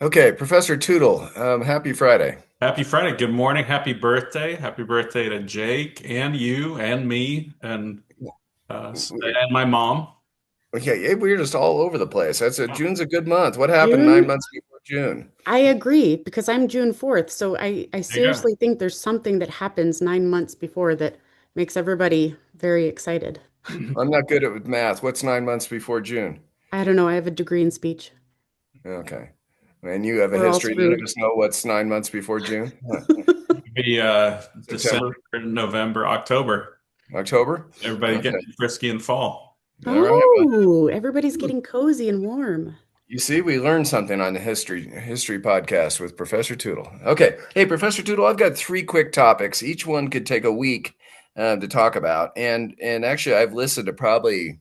Okay, Professor Tootle, happy Friday. Happy Friday. Good morning. Happy birthday. Happy birthday to Jake and you and me We're, and my mom. okay, we're just all over the place. June's a good month. What happened nine June, months before June? I agree because I'm June 4th. So I There you go. seriously think there's something that happens 9 months before that makes everybody very excited. I'm not good at math. What's 9 months before June? I don't know. I have a degree in speech. Okay. And you have a We're all history. None of screwed. us know what's 9 months before June. Huh. Be December, September, November, October. October? Everybody Okay. getting frisky in fall. All right. Well, Oh, everybody's getting cozy and warm. you see, we learned something on the history podcast with Professor Tootle. Okay. Hey, Professor Tootle, I've got three quick topics. Each one could take a week to talk about. And actually, I've listened to probably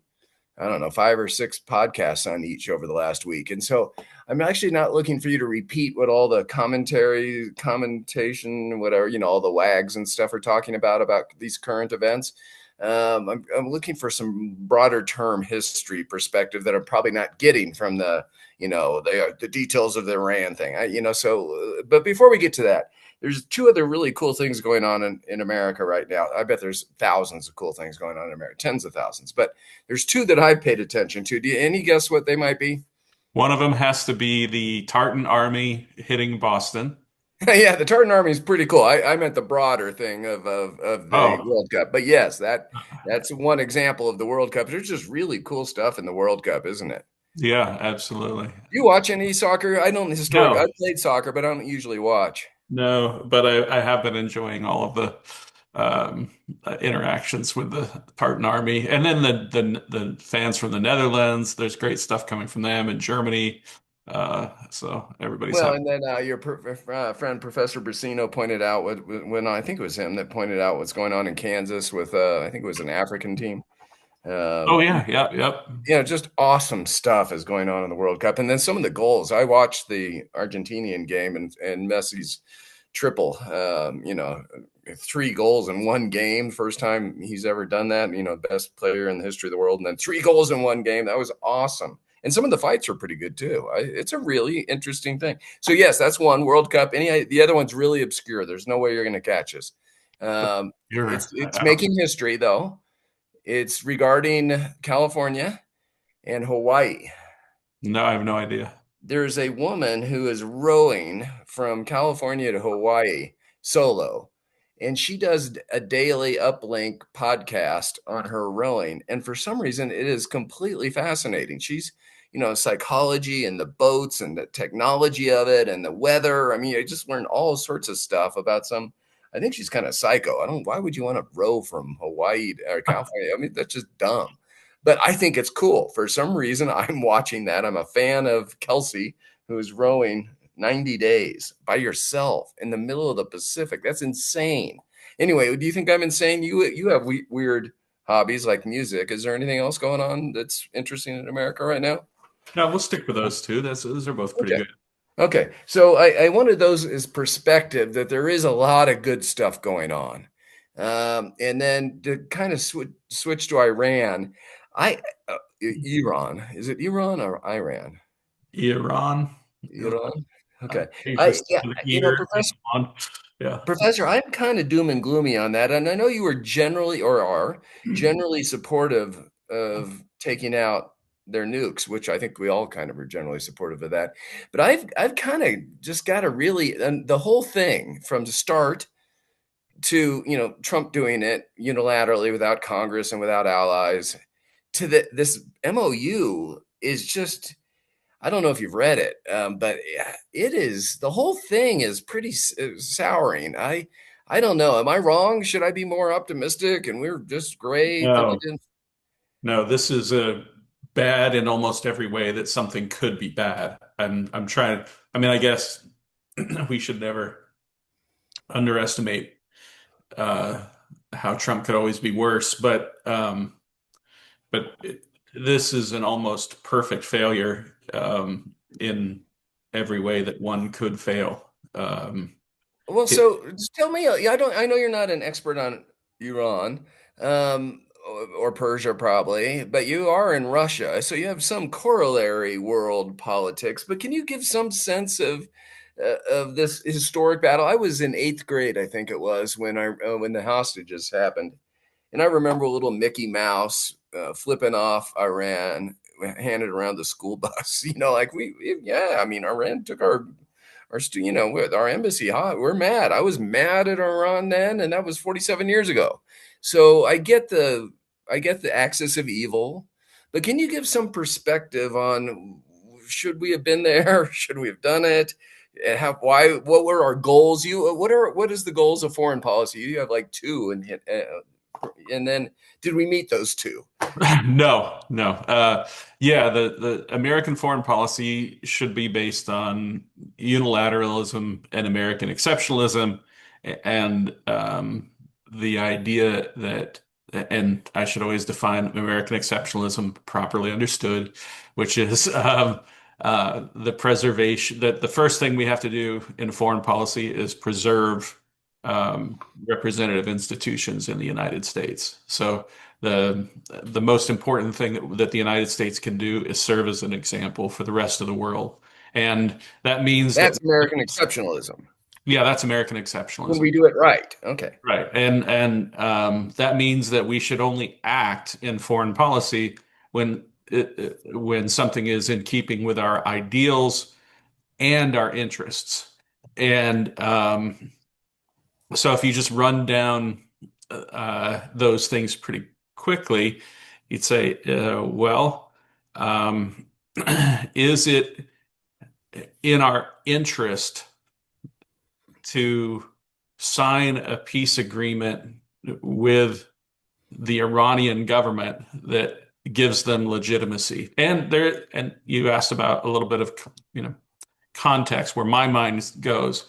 I don't know, five or six podcasts on each over the last week. And so I'm actually not looking for you to repeat what all the commentary, commentation, whatever, all the wags and stuff are talking about these current events. I'm looking for some broader term history perspective that I'm probably not getting from the details of the Iran thing. But before we get to that, there's two other really cool things going on in America right now. I bet there's thousands of cool things going on in America, tens of thousands. But there's two that I've paid attention to. Any guess what they might be? One of them has to be the Tartan Army hitting Boston. Yeah, the Tartan Army is pretty cool. I meant the broader thing of the Oh, World Cup. But yes, that's one example of the World Cup. There's just really cool stuff in the World Cup, isn't it? yeah, absolutely. Do you watch any soccer? I don't I No, played soccer, but I don't usually watch. no, but I have been enjoying all of the interactions with the Tartan Army, and then the fans from the Netherlands. There's great stuff coming from them in Germany. So everybody's Well, happy. and then your friend Professor Brasino pointed out when I think it was him that pointed out what's going on in Kansas with I think it was an African team. Oh Um, yeah, yep, yep. just awesome stuff is going on in the World Cup. And then some of the goals. I watched the Argentinian game and Messi's triple. Three goals in one game. First time he's ever done that. Best player in the history of the world. And then three goals in one game. That was awesome. And some of the fights are pretty good too. It's a really interesting thing. So yes, that's one World Cup. The other one's really obscure. There's no way you're going to catch us. You're It's making history though. It's regarding California and Hawaii. no, I have no idea. There's a woman who is rowing from California to Hawaii solo, and she does a daily uplink podcast on her rowing. And for some reason, it is completely fascinating. She's, psychology and the boats and the technology of it and the weather. I mean, I just learned all sorts of stuff about some. I think she's kind of psycho. I don't. Why would you want to row from Hawaii or California? I mean, that's just dumb. But I think it's cool. For some reason, I'm watching that. I'm a fan of Kelsey, who is rowing 90 days by yourself in the middle of the Pacific. That's insane. Anyway, do you think I'm insane? You have weird hobbies like music. Is there anything else going on that's interesting in America right now? No, we'll stick with those two. Those are both pretty Okay. good. Okay. So I wanted those as perspective that there is a lot of good stuff going on. And then to kind of switch to Iran, I Iran. Is it Iran or Iran? Iran, Iran. Okay. just Yeah, with the ear, Professor on. Yeah. Professor, I'm kind of doom and gloomy on that. And I know you were generally or are generally supportive of taking out their nukes, which I think we all kind of are generally supportive of that. But I've kind of just got to really and the whole thing from the start to, Trump doing it unilaterally without Congress and without allies to this MOU is just I don't know if you've read it, but yeah, it is the whole thing is pretty souring. I don't know. Am I wrong? Should I be more optimistic? And we're just great. And it No, didn't. no, this is a bad in almost every way that something could be bad. I'm trying. I mean, I guess we should never underestimate uh, how Trump could always be worse, but this is an almost perfect failure in every way that one could fail. Well, It, so just tell me. Yeah, I don't. I know you're not an expert on Iran. Um, or Persia probably, but you are in Russia, so you have some corollary world politics. But can you give some sense of this historic battle? I was in eighth grade, I think it was, when the hostages happened, and I remember little Mickey Mouse flipping off Iran, handed around the school bus. Like yeah. I mean, Iran took with our embassy. We're mad. I was mad at Iran then, and that was 47 years ago. So I get the axis of evil, but can you give some perspective on should we have been there? Should we have done it? Why? What were our goals? What is the goals of foreign policy? You have like two, and then did we meet those two? No, no. Yeah, the American foreign policy should be based on unilateralism and American exceptionalism, and the idea that, and I should always define American exceptionalism properly understood, which is the preservation, that the first thing we have to do in foreign policy is preserve representative institutions in the United States. So the most important thing that the United States can do is serve as an example for the rest of the world. And that means that, That's American exceptionalism yeah, that's American when exceptionalism. we do it right. Okay. Right. And that means that we should only act in foreign policy when when something is in keeping with our ideals and our interests. And so if you just run down those things pretty quickly, you'd say, well, um, is it in our interest to sign a peace agreement with the Iranian government that gives them legitimacy? And you asked about a little bit of, context where my mind goes.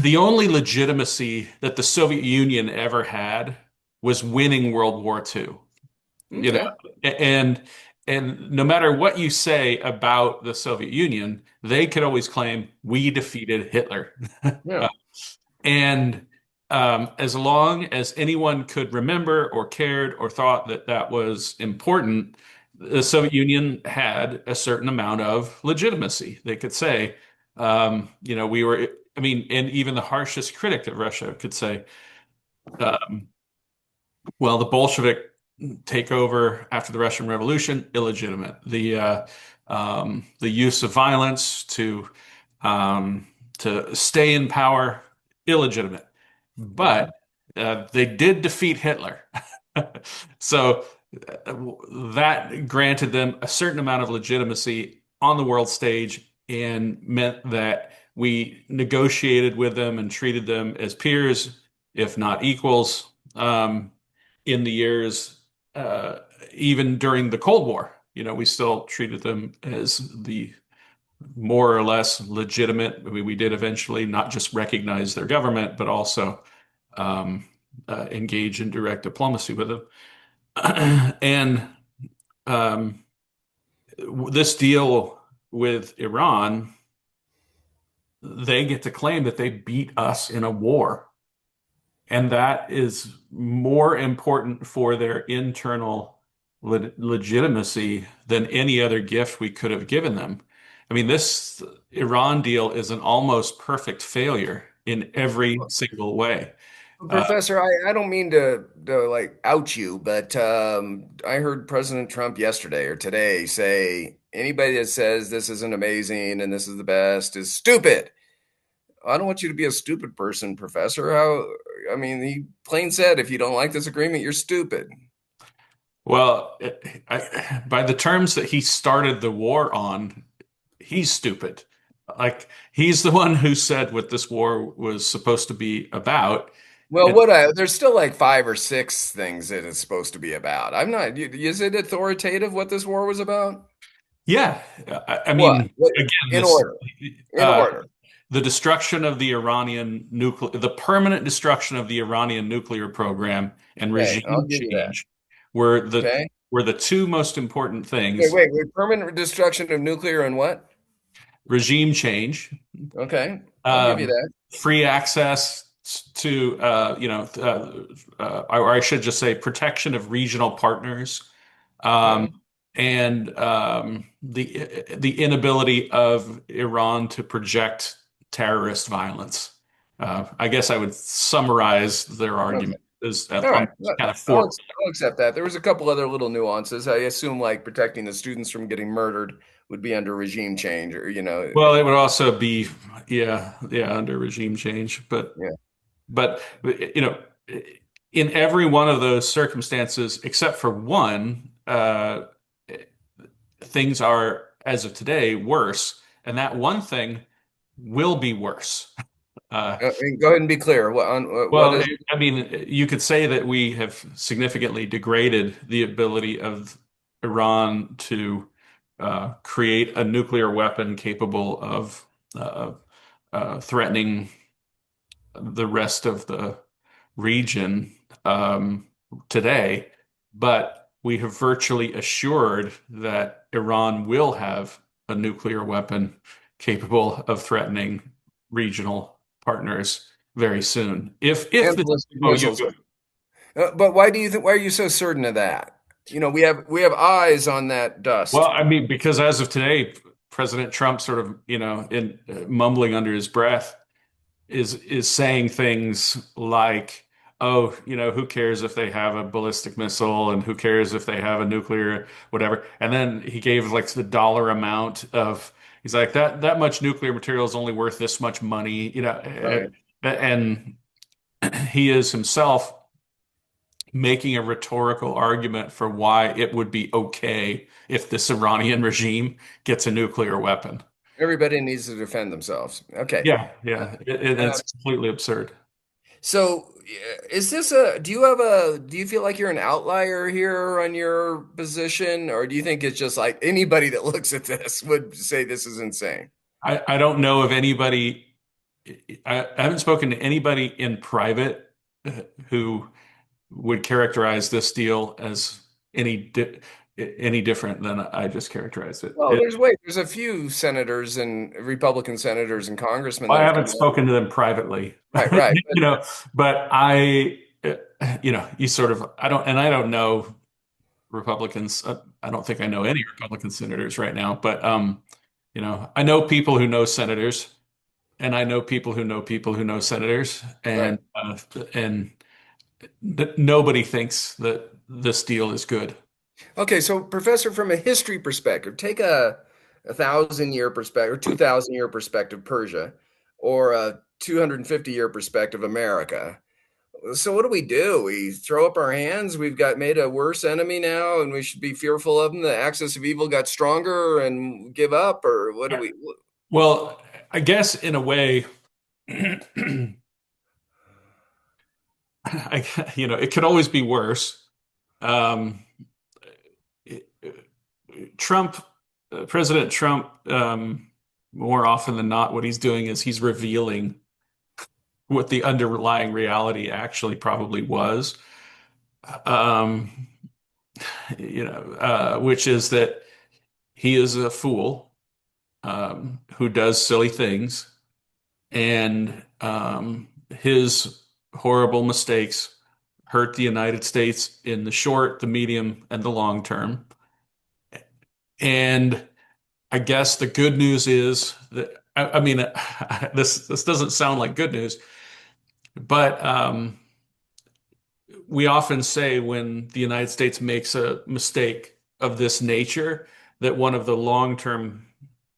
The only legitimacy that the Soviet Union ever had was winning World War II. You know, Okay. and and no matter what you say about the Soviet Union, they could always claim we defeated Hitler. Yeah. And as long as anyone could remember or cared or thought that that was important, the Soviet Union had a certain amount of legitimacy. They could say, we were, I mean, and even the harshest critic of Russia could say, um, well, the Bolshevik takeover after the Russian Revolution, illegitimate. The use of violence to stay in power, illegitimate. But they did defeat Hitler. So that granted them a certain amount of legitimacy on the world stage and meant that we negotiated with them and treated them as peers, if not equals, in the years, uh, even during the Cold War. We still treated them as the more or less legitimate. We did eventually not just recognize their government, but also um, engage in direct diplomacy with them. And um, this deal with Iran, they get to claim that they beat us in a war. And that is more important for their internal legitimacy than any other gift we could have given them. I mean, this Iran deal is an almost perfect failure in every single way. Uh, Professor, I don't mean to like out you, but I heard President Trump yesterday or today say anybody that says this isn't amazing and this is the best is stupid. I don't want you to be a stupid person, Professor. I mean, he plain said, if you don't like this agreement, you're stupid. well, by the terms that he started the war on, he's stupid. Like, he's the one who said what this war was supposed to be about. Well, And there's still like five or six things that it's supposed to be about. I'm not, is it authoritative what this war was about? yeah, I What? mean, again, In order, in uh, order. the destruction of the the permanent destruction of the Iranian nuclear program and Okay, I'll regime give you that. change were Okay. the two most important Wait, things. wait, wait. Permanent destruction of nuclear and what? Regime change, Okay, I'll give you um, that. free access to or I should just say protection of regional partners, Okay. um, and the inability of Iran to project terrorist violence. I guess I would summarize their Okay. argument as All on right. kind of four. I'll accept that. There was a couple other little nuances. I assume like protecting the students from getting murdered would be under regime change, or Well, it would also be, yeah, yeah, under regime change, yeah. but in every one of those circumstances, except for one, things are, as of today, worse, and that one thing will be worse. Uh, And go ahead and be clear. What well, is it? I mean, you could say that we have significantly degraded the ability of Iran to create a nuclear weapon capable of uh, threatening the rest of the region um, today, but we have virtually assured that Iran will have a nuclear weapon capable of threatening regional partners very soon. If And this is ballistic the go you missiles. go. But why do you think? Why are you so certain of that? We have eyes on that Well, dust. I mean, because as of today, President Trump sort of, in mumbling under his breath, is saying things like, "Oh, who cares if they have a ballistic missile, and who cares if they have a nuclear whatever." And then he gave like the dollar amount of. He's like that much nuclear material is only worth this much money, Right. and he is himself making a rhetorical argument for why it would be okay if this Iranian regime gets a nuclear weapon. Everybody needs to defend themselves. Okay. Yeah, Uh, yeah, uh, it's completely absurd. so, is this a? Do you have a? Do you feel like you're an outlier here on your position, or do you think it's just like anybody that looks at this would say this is insane? I don't know of anybody. I haven't spoken to anybody in private who would characterize this deal as any different than I just characterized it. Well, there's a few senators and Republican senators and congressmen I that have haven't come out. spoken to them privately, Right, right. you know, but you sort of, I don't know Republicans. I don't think I know any Republican senators right now, but I know people who know senators, and I know people who know people who know senators, Right. and nobody thinks that this deal is good. Okay, so Professor, from a history perspective, take a 1,000 year perspective, or 2,000 year perspective, Persia, or a 250 year perspective, America. So what do we do? We throw up our hands. We've got made a worse enemy now, and we should be fearful of them. The axis of evil got stronger, and give up, or what do we? Well, I guess in a way, it could always be worse. Um, Trump, President Trump, more often than not, what he's doing is he's revealing what the underlying reality actually probably was. Um, which is that he is a fool who does silly things, and his horrible mistakes hurt the United States in the short, the medium, and the long term. And I guess the good news is that I mean this doesn't sound like good news, but we often say when the United States makes a mistake of this nature that one of the long-term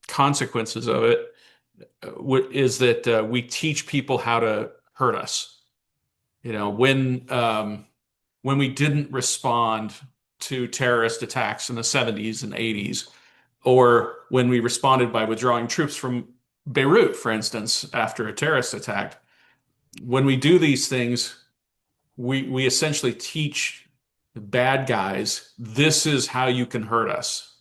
consequences of it is that we teach people how to hurt us. When we didn't respond to terrorist attacks in the 70s and 80s, or when we responded by withdrawing troops from Beirut, for instance, after a terrorist attack, when we do these things, we essentially teach the bad guys this is how you can hurt us.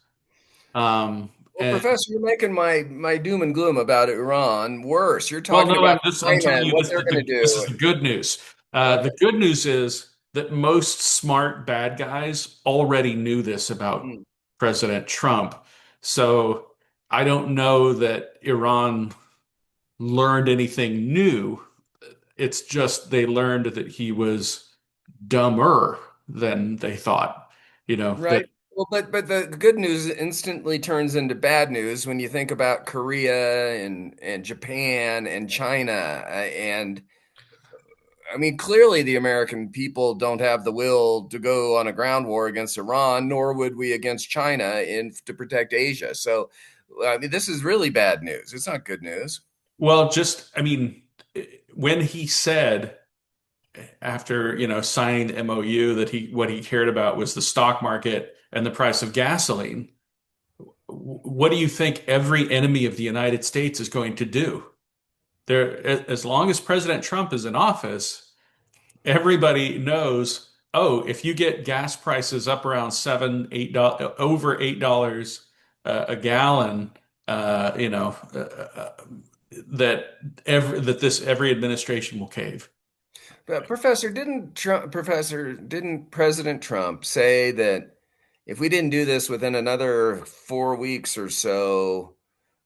Um, Well, and Professor, you're making my doom and gloom about Iran worse. You're well, talking no, about I'm China telling and you what they're going to this is do. the good news. The Okay. good news is that most smart bad guys already knew this about Hmm. President Trump. So I don't know that Iran learned anything new. It's just they learned that he was dumber than they thought. That Right. Well, but the good news instantly turns into bad news when you think about Korea and Japan and China. And I mean, clearly the American people don't have the will to go on a ground war against Iran, nor would we against China in to protect Asia. So, I mean, this is really bad news. It's not good news. well, just I mean, when he said after signing the MOU that he what he cared about was the stock market and the price of gasoline, what do you think every enemy of the United States is going to do? As long as President Trump is in office, everybody knows, oh, if you get gas prices up around $7, $8, over $8 a gallon, you know, that every administration will cave. But Professor, didn't President Trump say that if we didn't do this within another 4 weeks or so,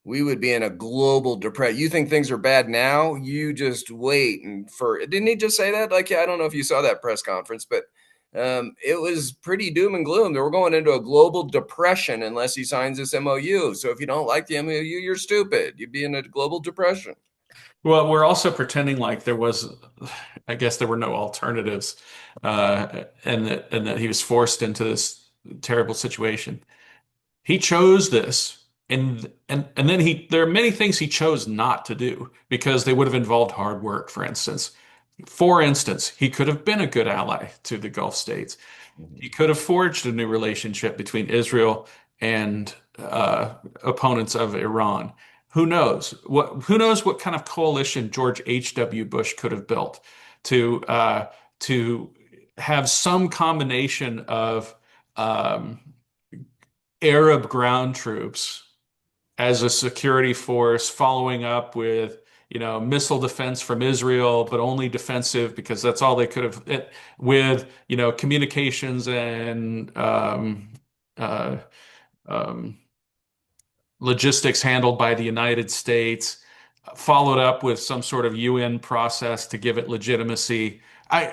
we would be in a global depression? You think things are bad now? You just wait and didn't he just say that? Like, yeah, I don't know if you saw that press conference, but it was pretty doom and gloom. They were going into a global depression unless he signs this MOU. So if you don't like the MOU, you're stupid. You'd be in a global depression. Well, we're also pretending like I guess there were no alternatives, and that he was forced into this terrible situation. He chose this, and then there are many things he chose not to do because they would have involved hard work, for instance. For instance, he could have been a good ally to the Gulf states. He could have forged a new relationship between Israel and opponents of Iran. Who knows what kind of coalition George H.W. Bush could have built to have some combination of um, Arab ground troops as a security force, following up with, missile defense from Israel, but only defensive because that's all they could have, with, communications and uh, um, logistics handled by the United States, followed up with some sort of UN process to give it legitimacy.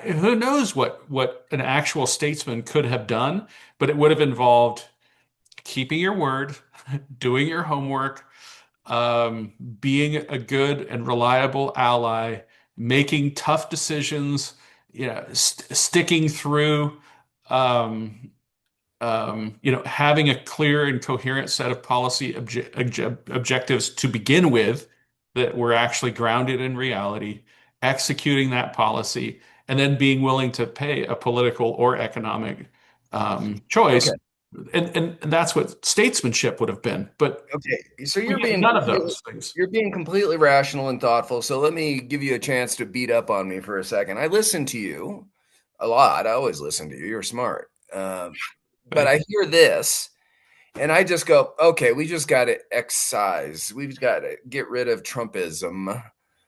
Who knows what an actual statesman could have done, but it would have involved keeping your word, doing your homework, being a good and reliable ally, making tough decisions, sticking through, um, having a clear and coherent set of policy objectives to begin with that were actually grounded in reality, executing that policy, and then being willing to pay a political or economic choice. Okay. And that's what statesmanship would have been. But Okay. So we get none of those things. you're being completely rational and thoughtful. So let me give you a chance to beat up on me for a second. I listen to you a lot. I always listen to you. You're smart. But Thank I you. hear this and I just go, okay, we just got to excise. We've got to get rid of Trumpism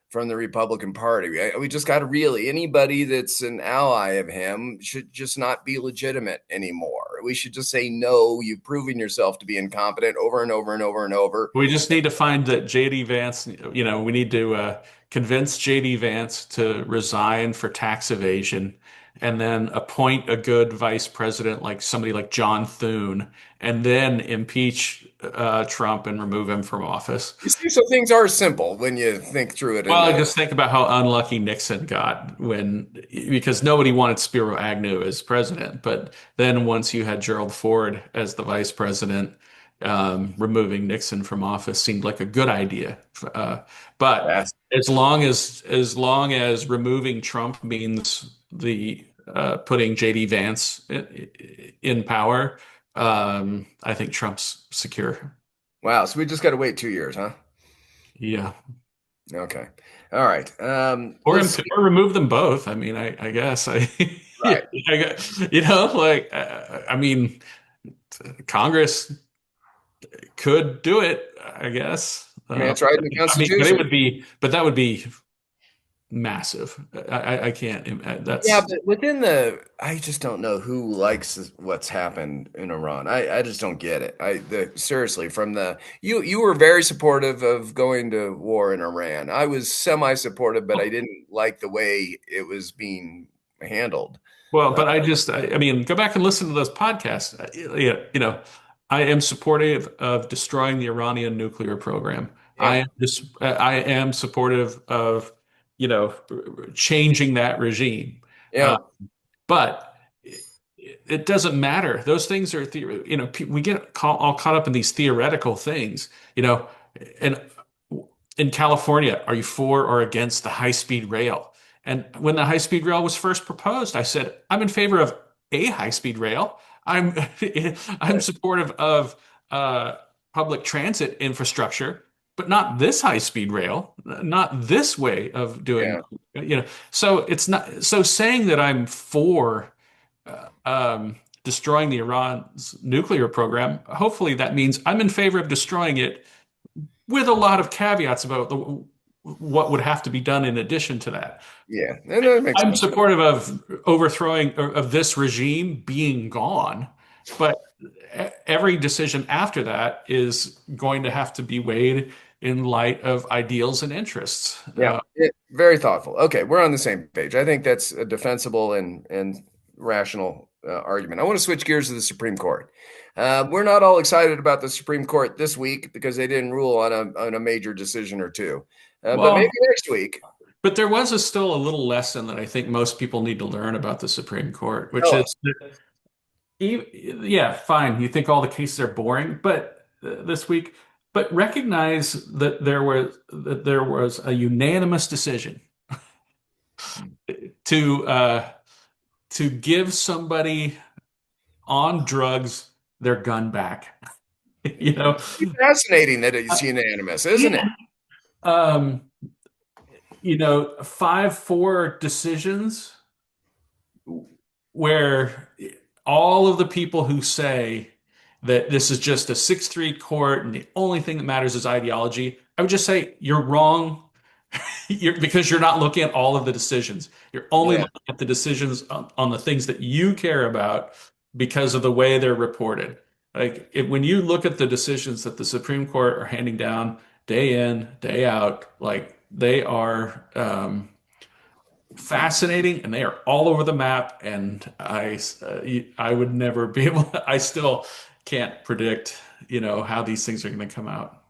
from the Republican Party. We just got to really, anybody that's an ally of him should just not be legitimate anymore. We should just say, no, you've proven yourself to be incompetent over and over and over and over. We just need to find that JD Vance, we need to convince JD Vance to resign for tax evasion and then appoint a good vice president like somebody like John Thune and then impeach Trump and remove him from office. You see, so things are simple when you think through it Well, I enough. just think about how unlucky Nixon got because nobody wanted Spiro Agnew as president. But then once you had Gerald Ford as the vice president, removing Nixon from office seemed like a good idea. But That's as long as removing Trump means the putting JD Vance in power, I think Trump's secure. wow. So we just got to wait 2 years, huh? Yeah. Okay. All right. Or Let's see. or remove them both. I mean, I guess Right. like I mean, Congress could do it. I guess. I mean, it's right in the But it Constitution. would be, but that would be massive. I can't. Yeah, That's but I just don't know who likes what's happened in Iran. I just don't get it. Seriously, you were very supportive of going to war in Iran. I was semi-supportive, but I didn't like the way it was being handled. well, Uh, but I mean, go back and listen to those podcasts. Yeah, I am supportive of destroying the Iranian nuclear program. yeah, I am supportive of, you know, changing that regime. yeah, Uh, but it doesn't matter. Those things are, we get all caught up in these theoretical things, and in California, are you for or against the high-speed rail? And when the high-speed rail was first proposed, I said, I'm in favor of a high-speed rail. I'm I'm supportive of uh, public transit infrastructure, but not this high-speed rail, not this way of doing, yeah. So it's not so saying that I'm for destroying the Iran's nuclear program. Hopefully, that means I'm in favor of destroying it with a lot of caveats about what would have to be done in addition to that. Yeah, and that makes I'm sense. supportive of overthrowing of this regime being gone, but every decision after that is going to have to be weighed in light of ideals and interests. Yeah, very thoughtful. Okay, we're on the same page. I think that's a defensible and rational argument. I want to switch gears to the Supreme Court. We're not all excited about the Supreme Court this week because they didn't rule on a major decision or two. But maybe Well, next week. but there was still a little lesson that I think most people need to learn about the Supreme Court, which Tell is us. Yeah, fine. You think all the cases are boring, but this week, but recognize that there was a unanimous decision to uh, to give somebody on drugs their gun back. You know, Fascinating that it's Uh, unanimous, isn't it? yeah. Um, 5-4 decisions where all of the people who say that this is just a 6-3 court and the only thing that matters is ideology, I would just say you're wrong. Because you're not looking at all of the decisions. You're only Yeah. looking at the decisions on the things that you care about because of the way they're reported. When you look at the decisions that the Supreme Court are handing down day in, day out, like they are fascinating and they are all over the map. And I would never be able. I still can't predict, how these things are going to come out.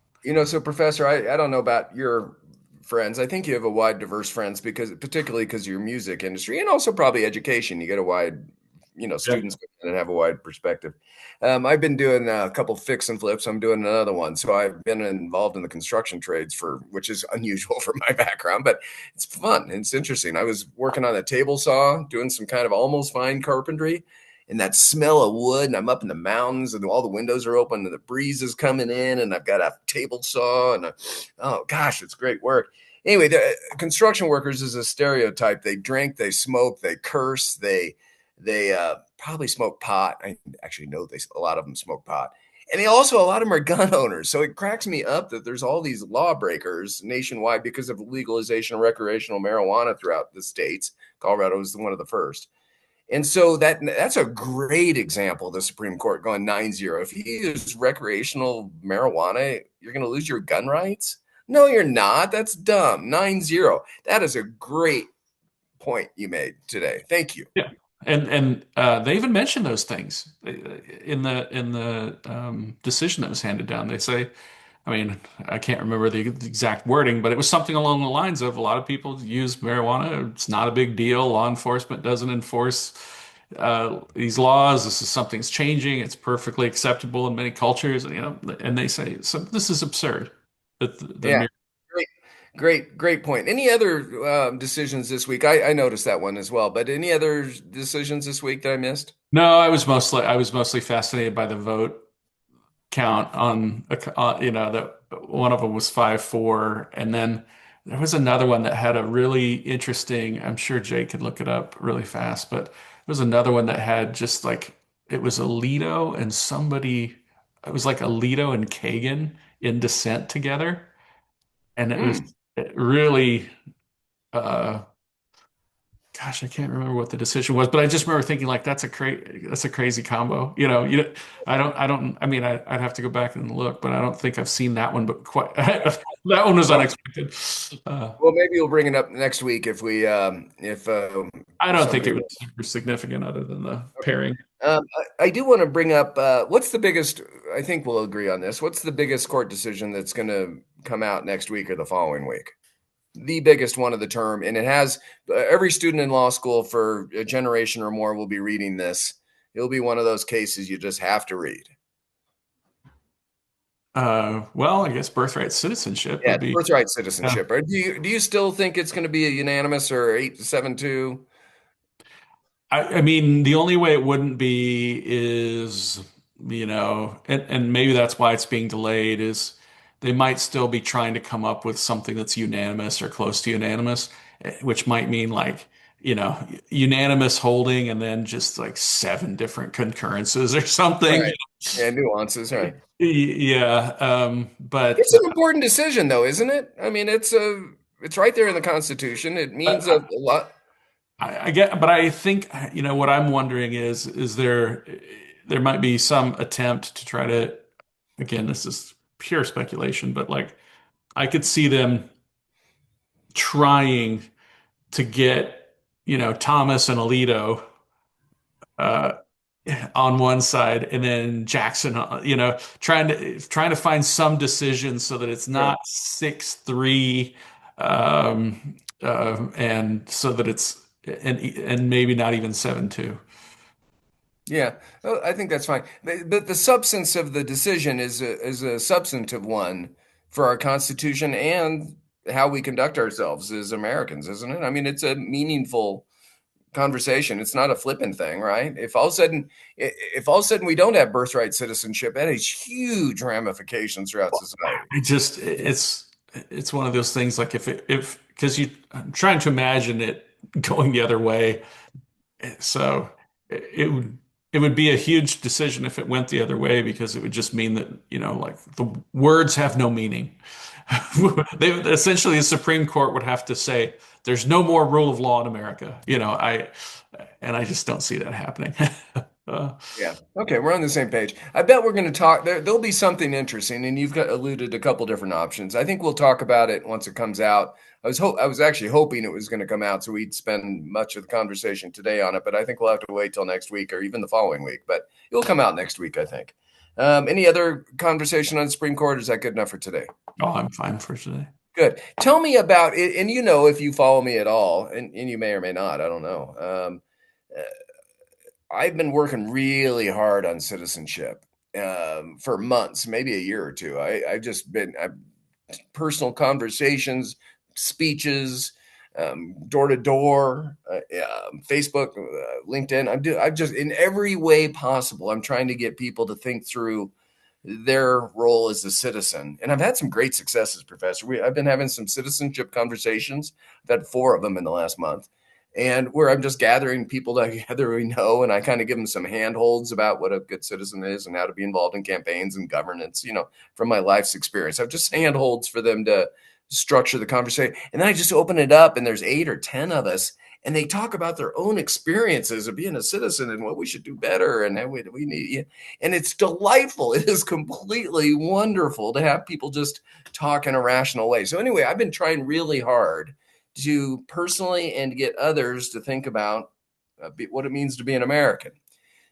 So Professor, I don't know about your friends. I think you have a wide, diverse friends particularly because of your music industry and also probably education. You get a wide, Yeah. students and have a wide perspective. I've been doing a couple fix and flips. I'm doing another one. So I've been involved in the construction trades which is unusual for my background, but it's fun. It's interesting. I was working on a table saw, doing some kind of almost fine carpentry and that smell of wood. And I'm up in the mountains and all the windows are open and the breeze is coming in and I've got a table saw oh gosh, it's great work. Anyway, the construction workers is a stereotype. They drink, they smoke, they curse, they probably smoke pot. I actually know a lot of them smoke pot. And a lot of them are gun owners. So it cracks me up that there's all these lawbreakers nationwide because of legalization of recreational marijuana throughout the states. Colorado is one of the first. And so that's a great example of the Supreme Court going 9-0. If you use recreational marijuana, you're going to lose your gun rights? No, you're not. That's dumb. 9-0. That is a great point you made today. Thank you. Yeah, and they even mention those things in the decision that was handed down. They say, I mean, I can't remember the exact wording, but it was something along the lines of a lot of people use marijuana. It's not a big deal. Law enforcement doesn't enforce these laws. This is something's changing. It's perfectly acceptable in many cultures, and they say, so this is absurd. The Yeah. mere Great, great point. Any other decisions this week? I noticed that one as well, but any other decisions this week that I missed? No, I was mostly fascinated by the vote count that one of them was 5-4, and then there was another one that had a really interesting, I'm sure Jay could look it up really fast, but there was another one that had just like it was it was like Alito and Kagan in dissent together, and it was Hmm. really uh, gosh, I can't remember what the decision was, but I just remember thinking like that's a crazy combo. I mean, I'd have to go back and look, but I don't think I've seen that one, but quite that one was Well, unexpected. Uh, well, maybe we'll bring it up next week if I don't think somebody. it was super significant other than the pairing. I do want to bring up what's the biggest. I think we'll agree on this. What's the biggest court decision that's going to come out next week or the following week? The biggest one of the term, and it has every student in law school for a generation or more will be reading this. It'll be one of those cases you just have to read. Well, I guess birthright citizenship Yeah, would it's be. birthright Yeah. citizenship. Or do you still think it's going to be a unanimous or 8-7-2? I mean, the only way it wouldn't be is, and maybe that's why it's being delayed, is they might still be trying to come up with something that's unanimous or close to unanimous, which might mean like, unanimous holding and then just like seven different concurrences or something. Right. Yeah, nuances, right. Yeah. But It's an important decision, though, isn't it? I mean, it's right there in the Constitution. It means a lot. I get, but I think, what I'm wondering is there might be some attempt to try to, again, this is pure speculation, but like I could see them trying to get, Thomas and Alito uh, on one side, and then Jackson, trying to find some decision so that it's Sure. not 6-3, and so that it's and maybe not even 7-2. Yeah, well, I think that's fine. But the substance of the decision is a substantive one for our Constitution and how we conduct ourselves as Americans, isn't it? I mean, it's a meaningful conversation. It's not a flippant thing, right? If all of a sudden we don't have birthright citizenship, that has huge ramifications throughout society. It's one of those things like if because I'm trying to imagine it going the other way. So it would be a huge decision if it went the other way because it would just mean that, like the words have no meaning. They essentially the Supreme Court would have to say there's no more rule of law in America. I just don't see that happening. Uh, Yeah. Okay, we're on the same page. I bet we're going to talk. There'll be something interesting, and you've got alluded to a couple different options. I think we'll talk about it once it comes out. I was actually hoping it was going to come out, so we'd spend much of the conversation today on it. But I think we'll have to wait till next week or even the following week. But it'll come out next week, I think. Any other conversation on the Supreme Court? Or is that good enough for today? oh, I'm fine for today. Good. Tell me about it, and if you follow me at all, and you may or may not, I don't know. Uh, I've been working really hard on citizenship for months, maybe a year or two. I've just been personal conversations, speeches, door to door, Facebook, LinkedIn. I'm just in every way possible. I'm trying to get people to think through their role as a citizen, and I've had some great successes, Professor. I've been having some citizenship conversations. I've had 4 of them in the last month, and where I'm just gathering people together we know, and I kind of give them some handholds about what a good citizen is and how to be involved in campaigns and governance, from my life's experience. I've just handholds for them to structure the conversation. And then I just open it up, and there's 8 or 10 of us, and they talk about their own experiences of being a citizen and what we should do better and how we need. And it's delightful. It is completely wonderful to have people just talk in a rational way. So anyway, I've been trying really hard to personally and get others to think about what it means to be an American.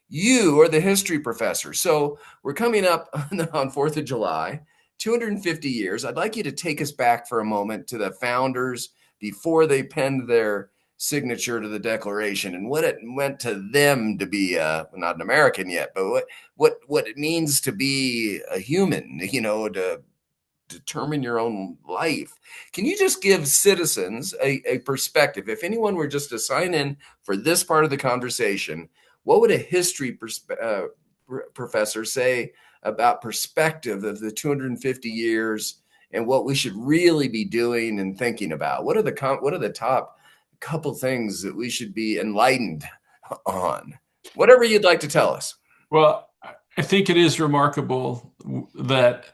You are the history professor. So we're coming up on 4th of July, 250 years. I'd like you to take us back for a moment to the founders before they penned their signature to the Declaration and what it meant to them to be not an American yet, but what it means to be a human, to determine your own life. Can you just give citizens a perspective? If anyone were just to sign in for this part of the conversation, what would a history professor say about perspective of the 250 years and what we should really be doing and thinking about? What are the top couple things that we should be enlightened on? Whatever you'd like to tell us. Well, I think it is remarkable that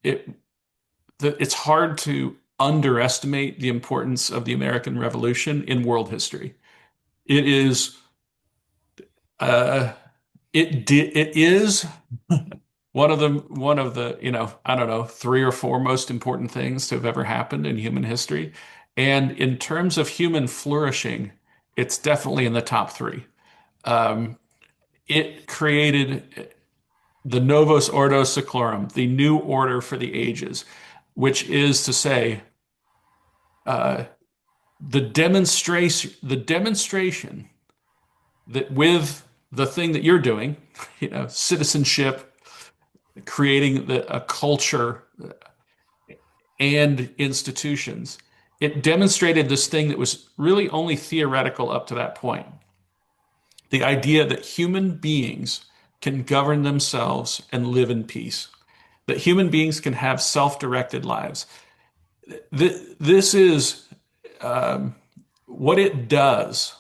it, that it's hard to underestimate the importance of the American Revolution in world history. It is uh, it is one of the I don't know, three or four most important things to have ever happened in human history. And in terms of human flourishing, it's definitely in the top three. Um, it created the Novus Ordo Seclorum, the new order for the ages, which is to say, uh, the demonstration that with the thing that you're doing, citizenship, creating a culture and institutions, it demonstrated this thing that was really only theoretical up to that point. The idea that human beings can govern themselves and live in peace, that human beings can have self-directed lives. This is what it does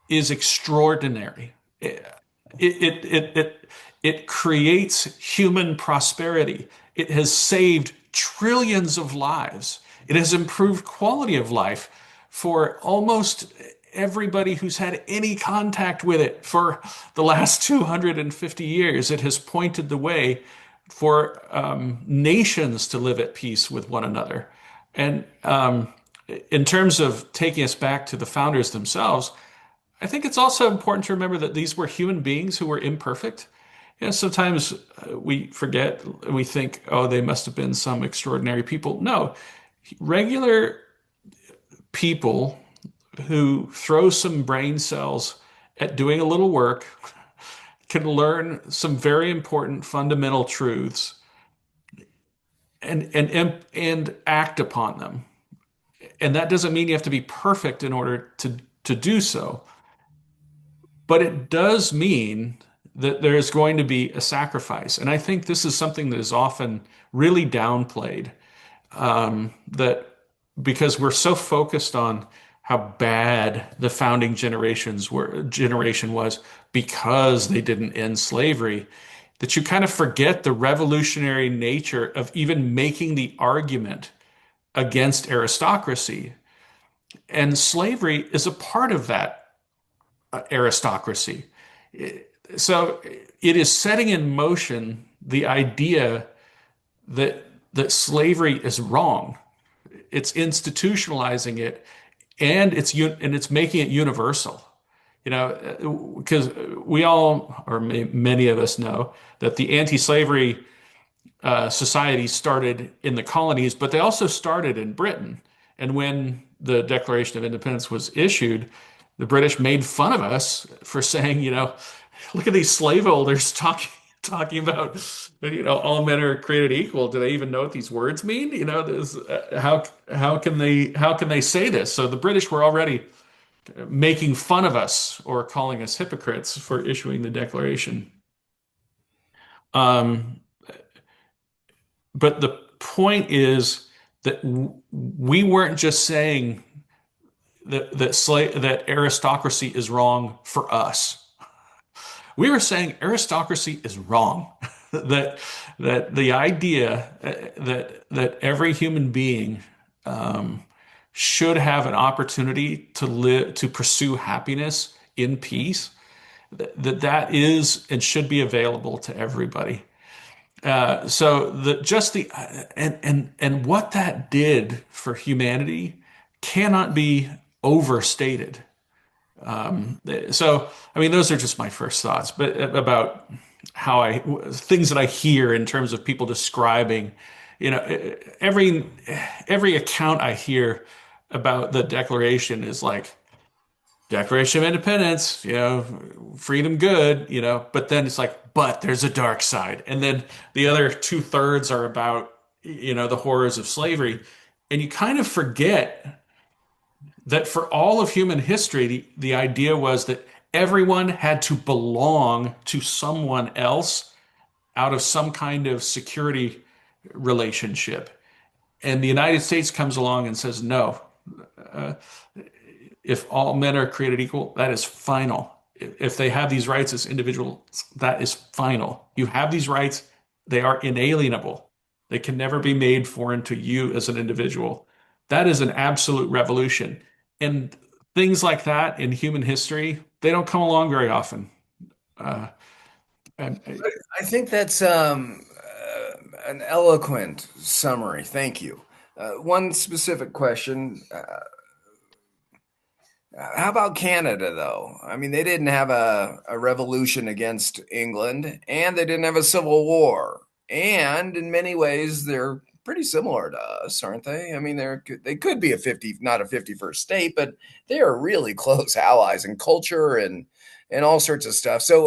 is extraordinary. It creates human prosperity. It has saved trillions of lives. It has improved quality of life for almost everybody who's had any contact with it for the last 250 years. It has pointed the way for nations to live at peace with one another. And in terms of taking us back to the founders themselves, I think it's also important to remember that these were human beings who were imperfect. Sometimes we forget, we think, oh, they must have been some extraordinary people. No, regular people who throw some brain cells at doing a little work can learn some very important fundamental truths and act upon them. And that doesn't mean you have to be perfect in order to do so. But it does mean that there is going to be a sacrifice. And I think this is something that is often really downplayed, that because we're so focused on how bad the founding generation was because they didn't end slavery, that you kind of forget the revolutionary nature of even making the argument against aristocracy. And slavery is a part of that aristocracy. So it is setting in motion the idea that slavery is wrong. It's institutionalizing it, and it's making it universal. Because we all, or many of us, know that the anti-slavery society started in the colonies, but they also started in Britain. And when the Declaration of Independence was issued, the British made fun of us for saying, look at these slaveholders talking about, all men are created equal. Do they even know what these words mean? How can they say this? So the British were already making fun of us or calling us hypocrites for issuing the Declaration. But the point is that we weren't just saying that aristocracy is wrong for us. We were saying aristocracy is wrong. that the idea that every human being should have an opportunity to pursue happiness in peace, that is and should be available to everybody. And what that did for humanity cannot be overstated. Those are just my first thoughts, but about things that I hear in terms of people describing, every account I hear about the Declaration is like, Declaration of Independence, freedom good, but then it's like, but there's a dark side. And then the other 2/3 are about, the horrors of slavery. And you kind of forget that for all of human history, the idea was that everyone had to belong to someone else out of some kind of security relationship. And the United States comes along and says, no, if all men are created equal, that is final. If they have these rights as individuals, that is final. You have these rights, they are inalienable. They can never be made foreign to you as an individual. That is an absolute revolution. And things like that in human history, they don't come along very often. Uh, and, I think that's an eloquent summary. Thank you. One specific question. How about Canada, though? I mean, they didn't have a revolution against England, and they didn't have a civil war. And in many ways, they're pretty similar to us, aren't they? I mean, they could be a 50, not a 51st state, but they are really close allies in culture and all sorts of stuff. So,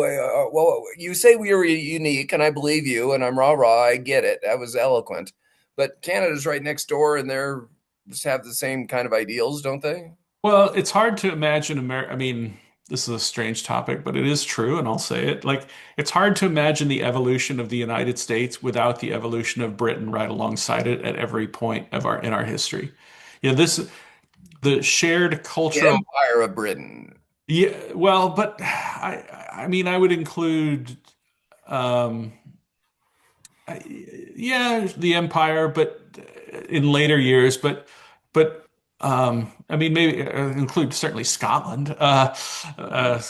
well, you say we are unique, and I believe you, and I'm rah rah. I get it. That was eloquent. But Canada's right next door, and they're just have the same kind of ideals, don't they? well, it's hard to imagine America. I mean, this is a strange topic, but it is true, and I'll say it. Like, it's hard to imagine the evolution of the United States without the evolution of Britain right alongside it at every point of our in our history. This the shared The cultural. Empire of Britain. Yeah, well, but I mean, I would include, um, yeah, the empire, but in later years, but I mean, maybe include certainly Scotland.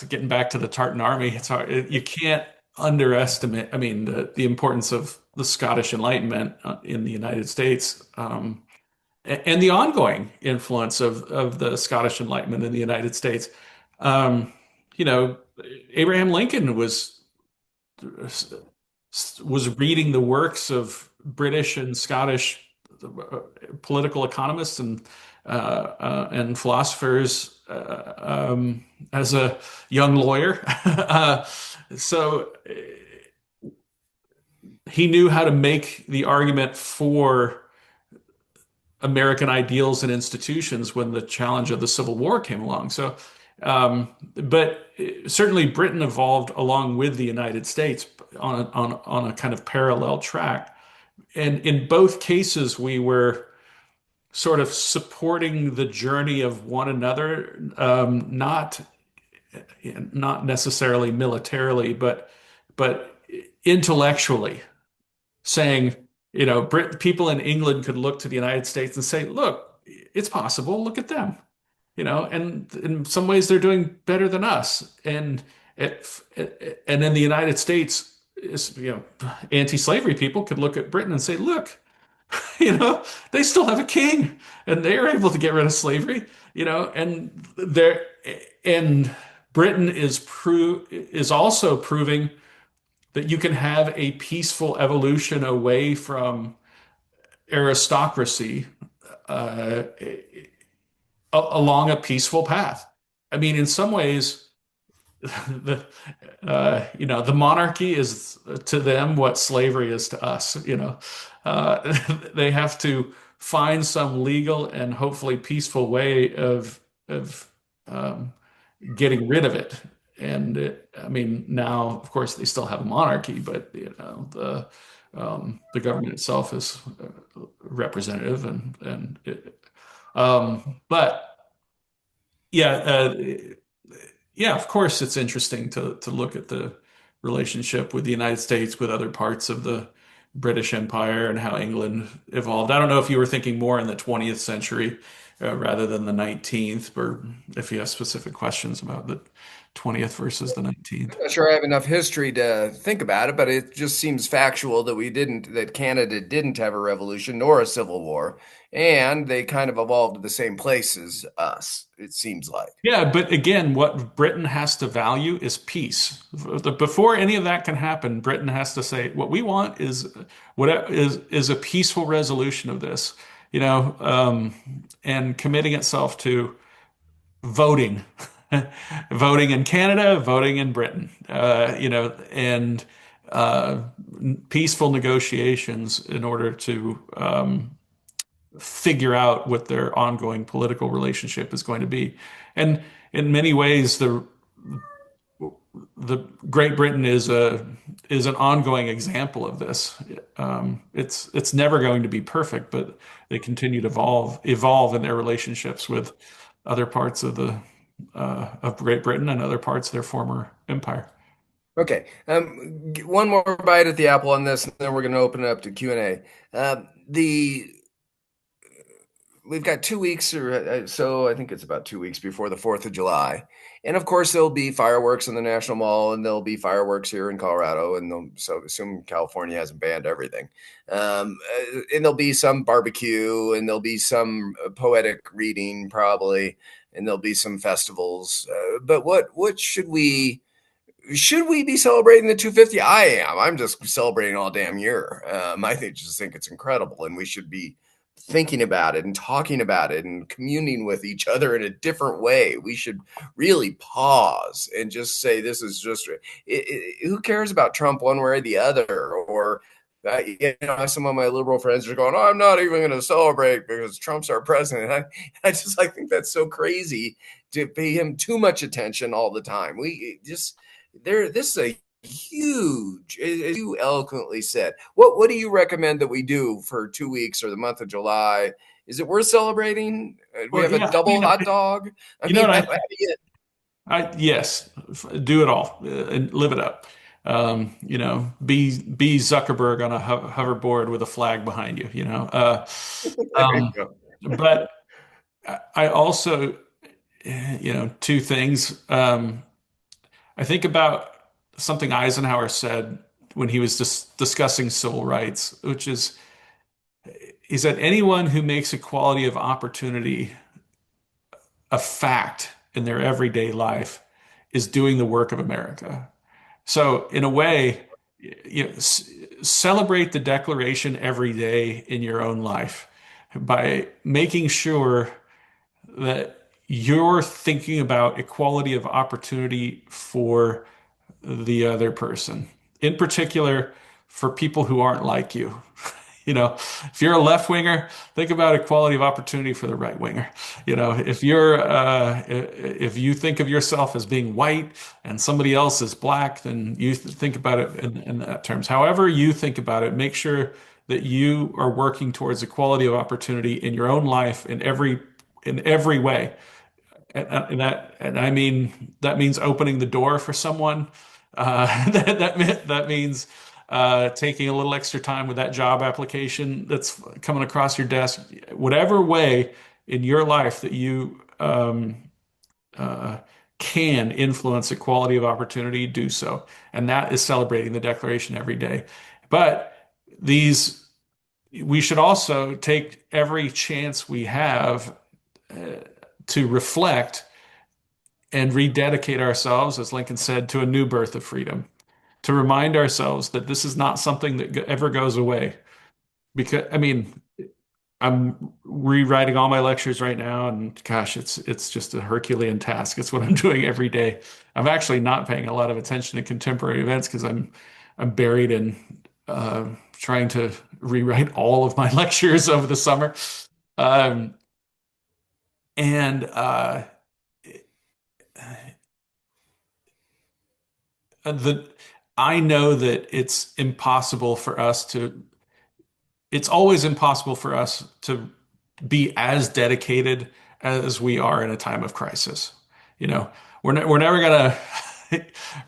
Getting back to the Tartan Army, it's hard. You can't underestimate. I mean, the importance of the Scottish Enlightenment in the United States, and the ongoing influence of the Scottish Enlightenment in the United States. Um, you know, Abraham Lincoln was reading the works of British and Scottish political economists and philosophers as a young lawyer. So he knew how to make the argument for American ideals and institutions when the challenge of the Civil War came along. So, but certainly Britain evolved along with the United States on a kind of parallel track. And in both cases, we were sort of supporting the journey of one another, not necessarily militarily, but intellectually, saying, people in England could look to the United States and say, look, it's possible. Look at them, and in some ways they're doing better than us. And in the United States, anti-slavery people could look at Britain and say, look, they still have a king and they're able to get rid of slavery, and Britain is also proving that you can have a peaceful evolution away from aristocracy uh, along a peaceful path. I mean, in some ways, the monarchy is to them what slavery is to us. They have to find some legal and hopefully peaceful way of um, getting rid of it. And I mean, now, of course, they still have a monarchy, but the government itself is representative, but yeah, yeah, of course, it's interesting to look at the relationship with the United States with other parts of the British Empire and how England evolved. I don't know if you were thinking more in the 20th century rather than the 19th, or if you have specific questions about the 20th versus the 19th. I'm not sure I have enough history to think about it, but it just seems factual that Canada didn't have a revolution nor a civil war, and they kind of evolved to the same place as us, it seems like. Yeah, but again, what Britain has to value is peace. Before any of that can happen, Britain has to say what we want is a peaceful resolution of this, and committing itself to voting, voting in Canada, voting in Britain, and uh, peaceful negotiations in order to figure out what their ongoing political relationship is going to be. And in many ways, the Great Britain is an ongoing example of this. It's never going to be perfect, but they continue to evolve in their relationships with other parts of Great Britain and other parts of their former empire. Okay. One more bite at the apple on this, and then we're going to open it up to Q&A. The We've got 2 weeks or so. I think it's about 2 weeks before the 4th of July. And of course, there'll be fireworks in the National Mall, and there'll be fireworks here in Colorado. And so assume California hasn't banned everything. And there'll be some barbecue, and there'll be some poetic reading, probably, and there'll be some festivals. But what should we be celebrating the 250? I am. I'm just celebrating all damn year. Just think it's incredible, and we should be thinking about it and talking about it and communing with each other in a different way. We should really pause and just say, this is just who cares about Trump one way or the other? Or some of my liberal friends are going, "Oh, I'm not even going to celebrate because Trump's our president." I think that's so crazy to pay him too much attention all the time. We just there. This is a huge, as you eloquently said. What do you recommend that we do for 2 weeks or the month of July? Is it worth celebrating? We Well, have a yeah, double hot dog. I you know mean, what yes, do it all and live it up. Be Zuckerberg on a hoverboard with a flag behind you. there you Um, go. but I also, two things. I think about something Eisenhower said when he was discussing civil rights, which is he said anyone who makes equality of opportunity a fact in their everyday life is doing the work of America. So, in a way, celebrate the Declaration every day in your own life by making sure that you're thinking about equality of opportunity for the other person, in particular for people who aren't like you. If you're a left winger, think about equality of opportunity for the right winger. If you think of yourself as being white and somebody else is black, then you think about it in that terms. However you think about it, make sure that you are working towards equality of opportunity in your own life in every way. And I mean that means opening the door for someone. That means taking a little extra time with that job application that's coming across your desk. Whatever way in your life that you uh, can influence equality of opportunity, do so. And that is celebrating the Declaration every day. But these, we should also take every chance we have uh, to reflect and rededicate ourselves, as Lincoln said, to a new birth of freedom, to remind ourselves that this is not something that ever goes away. Because, I mean, I'm rewriting all my lectures right now, and gosh, it's just a Herculean task. It's what I'm doing every day. I'm actually not paying a lot of attention to contemporary events because I'm buried in trying to rewrite all of my lectures over the summer. Um, and the I know that it's always impossible for us to be as dedicated as we are in a time of crisis. We're never gonna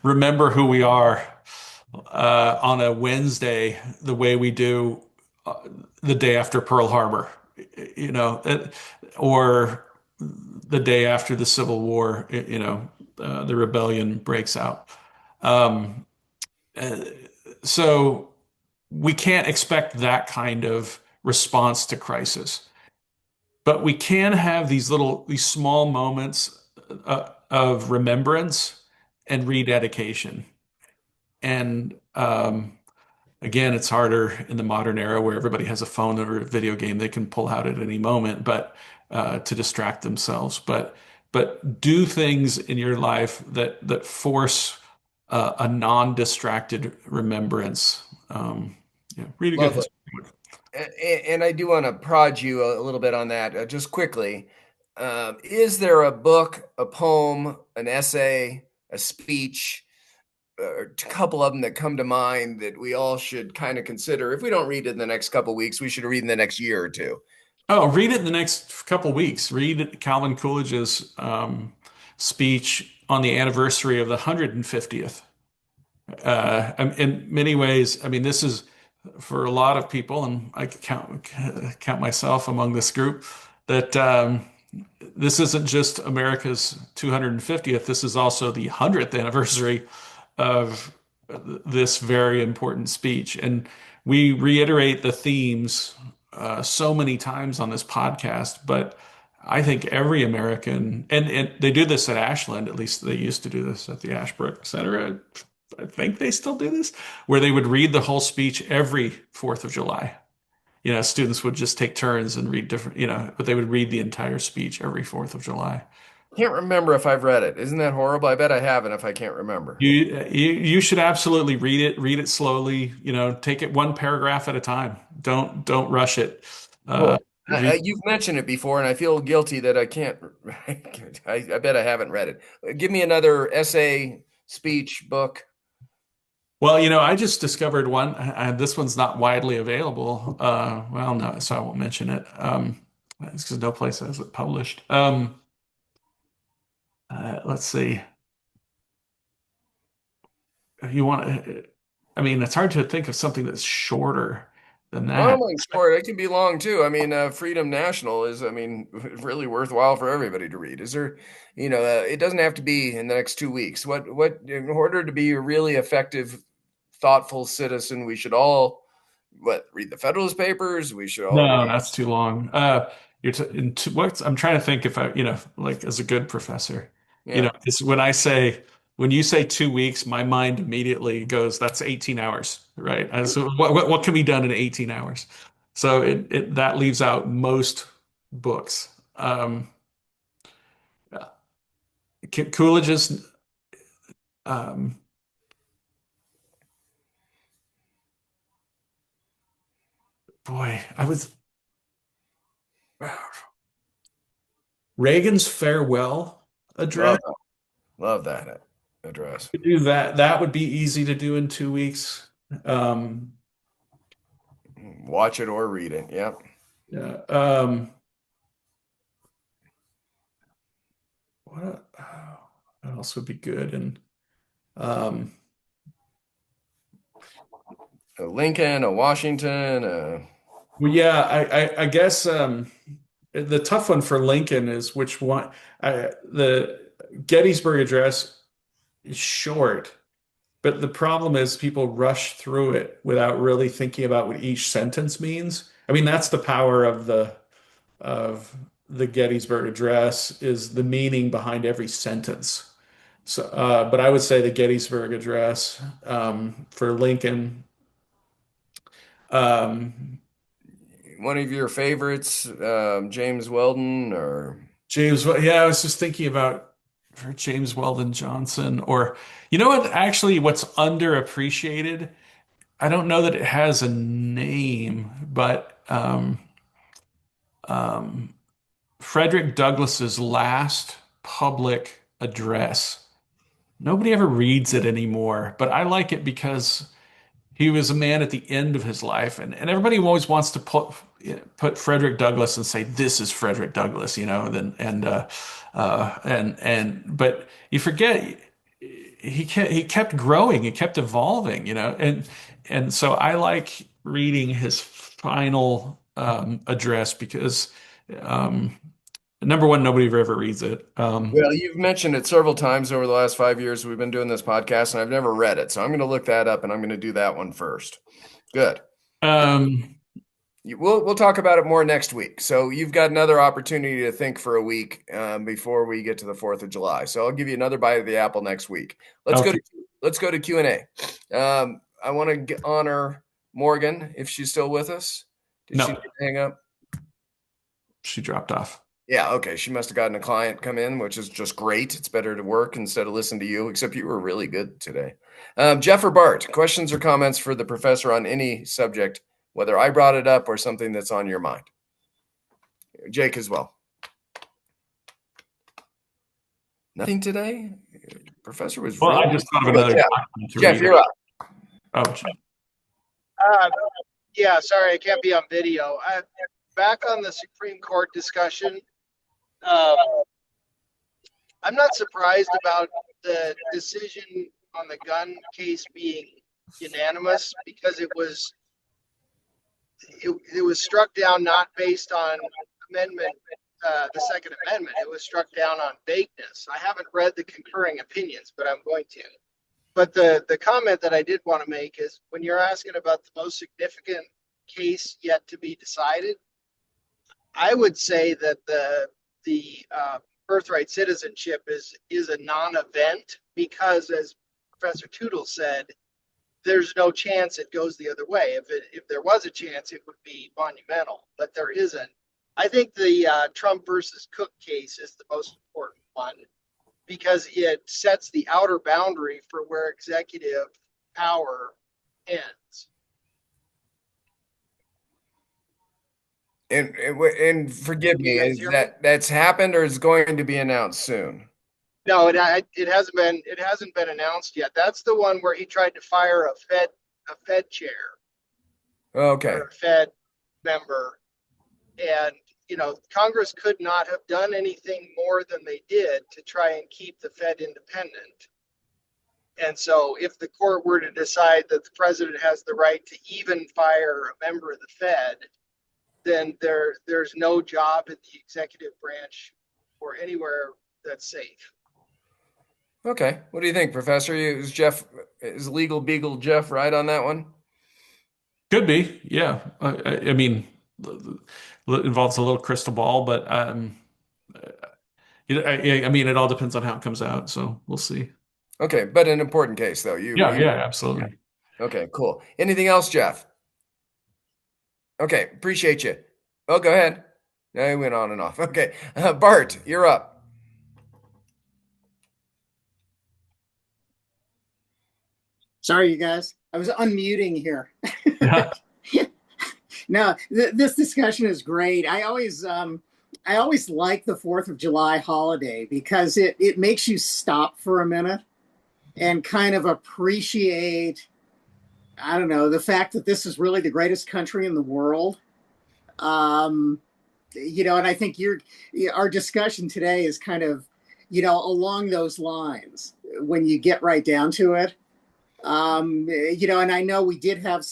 remember who we are on a Wednesday the way we do uh, the day after Pearl Harbor, or the day after the Civil War, the rebellion breaks out. Um, uh, so we can't expect that kind of response to crisis, but we can have these small moments of remembrance and rededication. And again, it's harder in the modern era where everybody has a phone or a video game they can pull out at any moment, but to distract themselves. But do things in your life that force a non-distracted remembrance. Read a good Lovely. history book. And I do want to prod you a little bit on that, just quickly. Is there a book, a poem, an essay, a speech, or a couple of them that come to mind that we all should kind of consider? If we don't read it in the next couple of weeks, we should read in the next year or two. Oh, read it in the next couple weeks. Read Calvin Coolidge's speech on the anniversary of the 150th. In many ways, I mean, this is for a lot of people, and I could count myself among this group, that this isn't just America's 250th. This is also the 100th anniversary of this very important speech. And we reiterate the themes so many times on this podcast, but I think every American, and they do this at Ashland, at least they used to do this at the Ashbrook Center. I think they still do this, where they would read the whole speech every 4th of July. Students would just take turns and read different, but they would read the entire speech every 4th of July. Can't remember if I've read it. Isn't that horrible? I bet I haven't if I can't remember. You should absolutely read it slowly, take it one paragraph at a time. Don't rush it. Well, Read you've mentioned it before, and I feel guilty that I can't. I bet I haven't read it. Give me another essay, speech, book. Well, I just discovered one. This one's not widely available. Well, no, so I won't mention it. It's because no place has it published. Let's see. You want to, I mean, it's hard to think of something that's shorter than Well, that. my sport, it can be long too. I mean, Freedom National is, I mean, really worthwhile for everybody to read. Is there, it doesn't have to be in the next 2 weeks. In order to be a really effective, thoughtful citizen, we should all, read the Federalist Papers. We should all No, read. that's too long. I'm trying to think if I, like as a good professor, Yeah. it's when you say 2 weeks, my mind immediately goes, that's 18 hours, right? And so what can be done in 18 hours? So that leaves out most books. Coolidge's, um, boy, Reagan's farewell address. Love, love that address. Could do that. That would be easy to do in 2 weeks. Um, Watch it or read it. Yep. yeah. What else would be good? And um, A Lincoln, a Washington. well, yeah, I guess the tough one for Lincoln is which one. The Gettysburg Address is short, but the problem is people rush through it without really thinking about what each sentence means. I mean, that's the power of the Gettysburg Address is the meaning behind every sentence. So, but I would say the Gettysburg Address for Lincoln. Um, One of your favorites, James Weldon, or James, yeah, I was just thinking about for James Weldon Johnson, or you know what? Actually, what's underappreciated? I don't know that it has a name, but um, Frederick Douglass's last public address. Nobody ever reads it anymore, but I like it because he was a man at the end of his life, and everybody always wants to put Frederick Douglass and say this is Frederick Douglass, then but you forget he kept growing, he kept evolving, and so I like reading his final address because um, number one, nobody ever reads it. well, you've mentioned it several times over the last 5 years we've been doing this podcast, and I've never read it. So I'm going to look that up, and I'm going to do that one first. Good. Um, We'll talk about it more next week. So you've got another opportunity to think for a week before we get to the 4th of July. So I'll give you another bite of the apple next week. okay. Let's go to Q&A. I want to honor Morgan if she's still with us. Did she No, hang up? she dropped off. Yeah, okay. She must have gotten a client come in, which is just great. It's better to work instead of listen to you, except you were really good today. Jeff or Bart, questions or comments for the professor on any subject, whether I brought it up or something that's on your mind? Jake as well. Nothing today? Professor was Well, really I just thought of another Jeff, document to Jeff, read. you're up. Oh, Yeah, sorry, I can't be on video. Back on the Supreme Court discussion, I'm not surprised about the decision on the gun case being unanimous because it was struck down not based on amendment, the Second Amendment. It was struck down on vagueness. I haven't read the concurring opinions, but I'm going to. But the comment that I did want to make is when you're asking about the most significant case yet to be decided, I would say that the birthright citizenship is a non-event because, as Professor Tootle said, there's no chance it goes the other way. If there was a chance, it would be monumental, but there isn't. I think the Trump versus Cook case is the most important one because it sets the outer boundary for where executive power ends. And forgive me, is that's happened or is going to be announced soon? No, it hasn't been announced yet. That's the one where he tried to fire a Fed chair. Okay. Or a Fed member. And, Congress could not have done anything more than they did to try and keep the Fed independent. And so if the court were to decide that the president has the right to even fire a member of the Fed, then there's no job in the executive branch or anywhere that's safe. Okay. What do you think, Professor? Is Legal Beagle Jeff right on that one? Could be, yeah. I mean, it involves a little crystal ball, but I mean, it all depends on how it comes out. So we'll see. Okay, but an important case, though. Yeah, absolutely. Okay, cool. Anything else, Jeff? Okay, appreciate you. Oh, go ahead. I went on and off. Okay, Bart, you're up. Sorry, you guys. I was unmuting here. Yeah. No, this discussion is great. I always like the 4th of July holiday because it makes you stop for a minute and kind of appreciate, I don't know, the fact that this is really the greatest country in the world. And I think our discussion today is kind of, along those lines when you get right down to it. And I know we did have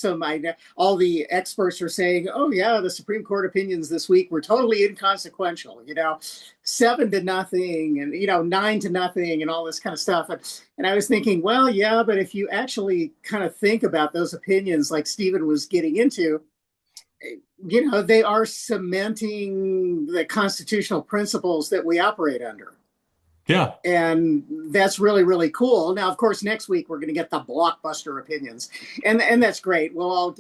all the experts are saying, oh yeah, the Supreme Court opinions this week were totally inconsequential, 7-0 and, 9-0 and all this kind of stuff. And I was thinking, well, yeah, but if you actually kind of think about those opinions, like Stephen was getting into, they are cementing the constitutional principles that we operate under. Yeah. And that's really, really cool. Now, of course, next week we're going to get the blockbuster opinions. And that's great. We'll all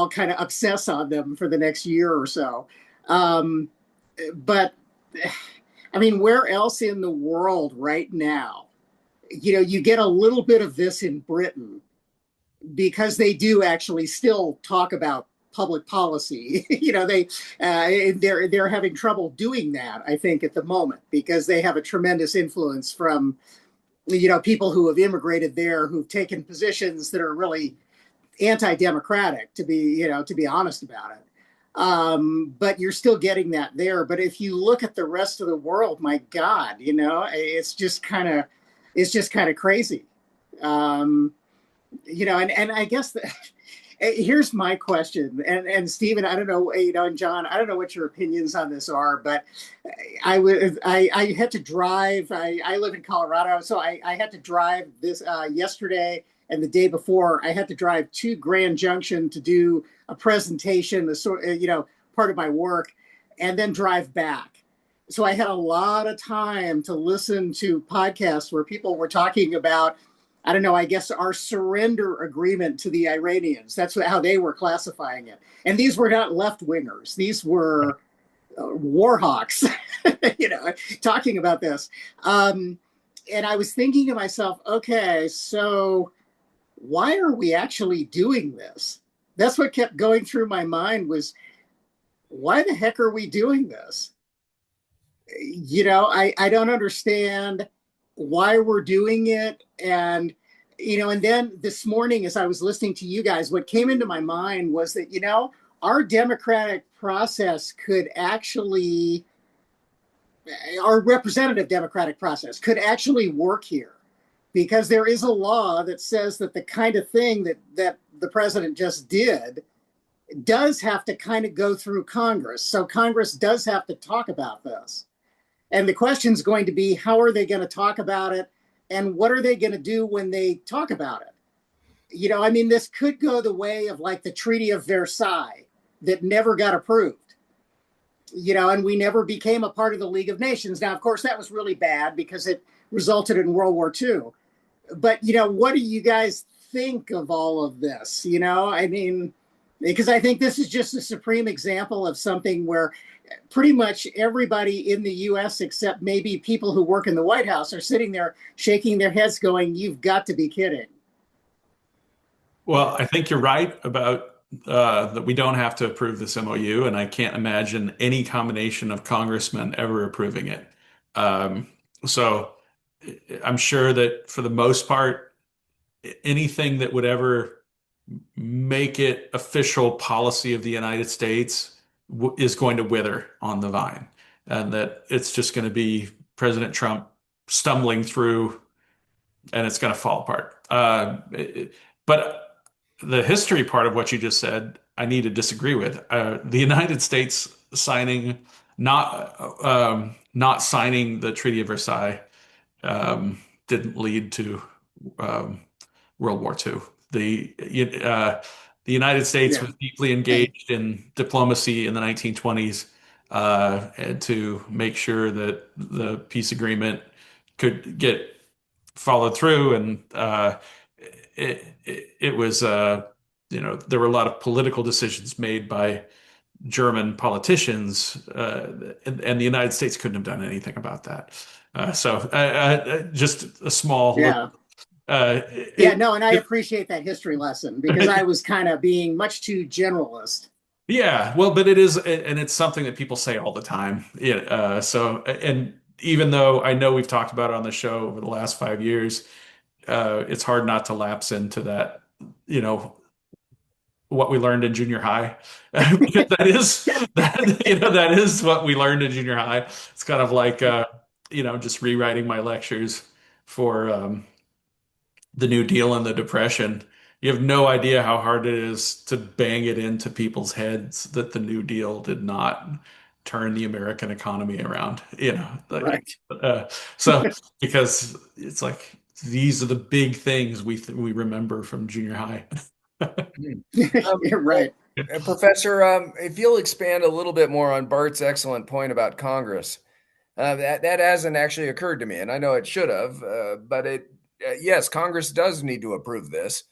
kind of obsess on them for the next year or so. But I mean, where else in the world right now, you get a little bit of this in Britain because they do actually still talk about public policy. They're having trouble doing that, I think, at the moment, because they have a tremendous influence from, people who have immigrated there, who've taken positions that are really anti-democratic, to be honest about it. But you're still getting that there. But if you look at the rest of the world, my God, it's just kind of crazy. And I guess that. Here's my question, and Stephen, I don't know, and John, I don't know what your opinions on this are, but I had to drive. I live in Colorado, so I had to drive this yesterday and the day before. I had to drive to Grand Junction to do a presentation, part of my work, and then drive back. So I had a lot of time to listen to podcasts where people were talking about, I don't know, I guess our surrender agreement to the Iranians. That's how they were classifying it. And these were not left-wingers. These were war hawks, talking about this. And I was thinking to myself, okay, so why are we actually doing this? That's what kept going through my mind was, why the heck are we doing this? I don't understand why we're doing it. And, and then this morning, as I was listening to you guys, what came into my mind was that, our democratic process could actually, our representative democratic process could actually work here. because there is a law that says that the kind of thing that the president just did does have to kind of go through Congress. So Congress does have to talk about this. And the question is going to be, how are they going to talk about it? And what are they going to do when they talk about it? You know, I mean, this could go the way of like the Treaty of Versailles that never got approved, you know, and we never became a part of the League of Nations. Now, of course, that was really bad because it resulted in World War II. But, you know, what do you guys think of all of this? You know, I mean, because I think this is just a supreme example of something where pretty much everybody in the US, except maybe people who work in the White House, are sitting there shaking their heads going, you've got to be kidding. Well, I think you're right about that we don't have to approve this MOU, and I can't imagine any combination of congressmen ever approving it. Um, so I'm sure that for the most part, anything that would ever make it official policy of the United States is going to wither on the vine, and that it's just going to be President Trump stumbling through, and it's going to fall apart. But the history part of what you just said, I need to disagree with. The United States signing not signing the Treaty of Versailles didn't lead to um, World War II. The United States Yeah. was deeply engaged in diplomacy in the 1920s and to make sure that the peace agreement could get followed through. And it was, there were a lot of political decisions made by German politicians, and the United States couldn't have done anything about that. Just a small Yeah. uh, Yeah, it, no, and I it, appreciate that history lesson because I was kind of being much too generalist. yeah, well, but it is, and it's something that people say all the time. Yeah, and even though I know we've talked about it on the show over the last 5 years, it's hard not to lapse into that, you know, what we learned in junior high. Because that is what we learned in junior high. It's kind of like, just rewriting my lectures for the New Deal and the Depression. You have no idea how hard it is to bang it into people's heads that the New Deal did not turn the American economy around. Right. Uh, so because it's like these are the big things we remember from junior high. You're right. Professor, if you'll expand a little bit more on Bart's excellent point about Congress, that hasn't actually occurred to me, and I know it should have, but yes, Congress does need to approve this,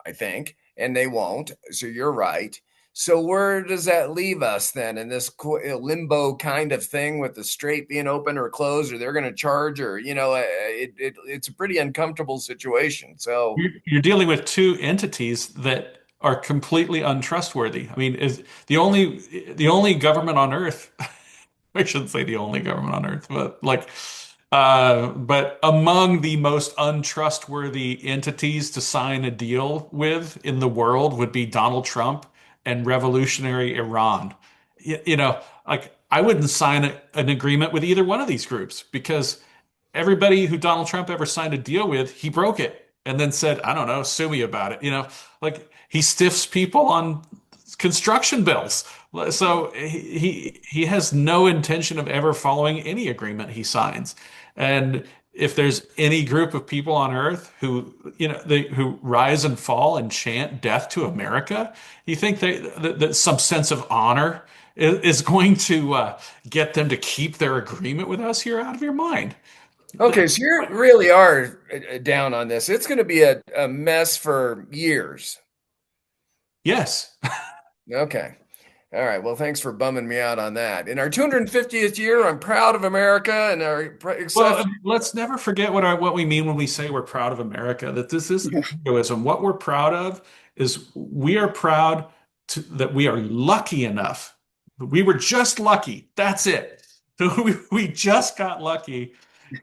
I think, and they won't. So you're right. So where does that leave us then in this limbo kind of thing with the strait being open or closed, or they're going to charge, or it's a pretty uncomfortable situation. So You're dealing with two entities that are completely untrustworthy. I mean, is the only government on earth, I shouldn't say the only government on earth, but among the most untrustworthy entities to sign a deal with in the world would be Donald Trump and revolutionary Iran. Like I wouldn't sign an agreement with either one of these groups because everybody who Donald Trump ever signed a deal with, he broke it and then said, I don't know, sue me about it. Like he stiffs people on construction bills. So he has no intention of ever following any agreement he signs. And if there's any group of people on earth who rise and fall and chant death to America, you think that some sense of honor is going to get them to keep their agreement with us? You're out of your mind. okay, so you really are down on this. It's going to be a mess for years. Yes. Okay. All right. Well, thanks for bumming me out on that. In our 250th year, I'm proud of America and our Well, let's never forget what we mean when we say we're proud of America, that this isn't egoism. What we're proud of is we are proud that we are lucky enough. We were just lucky. That's it. We just got lucky.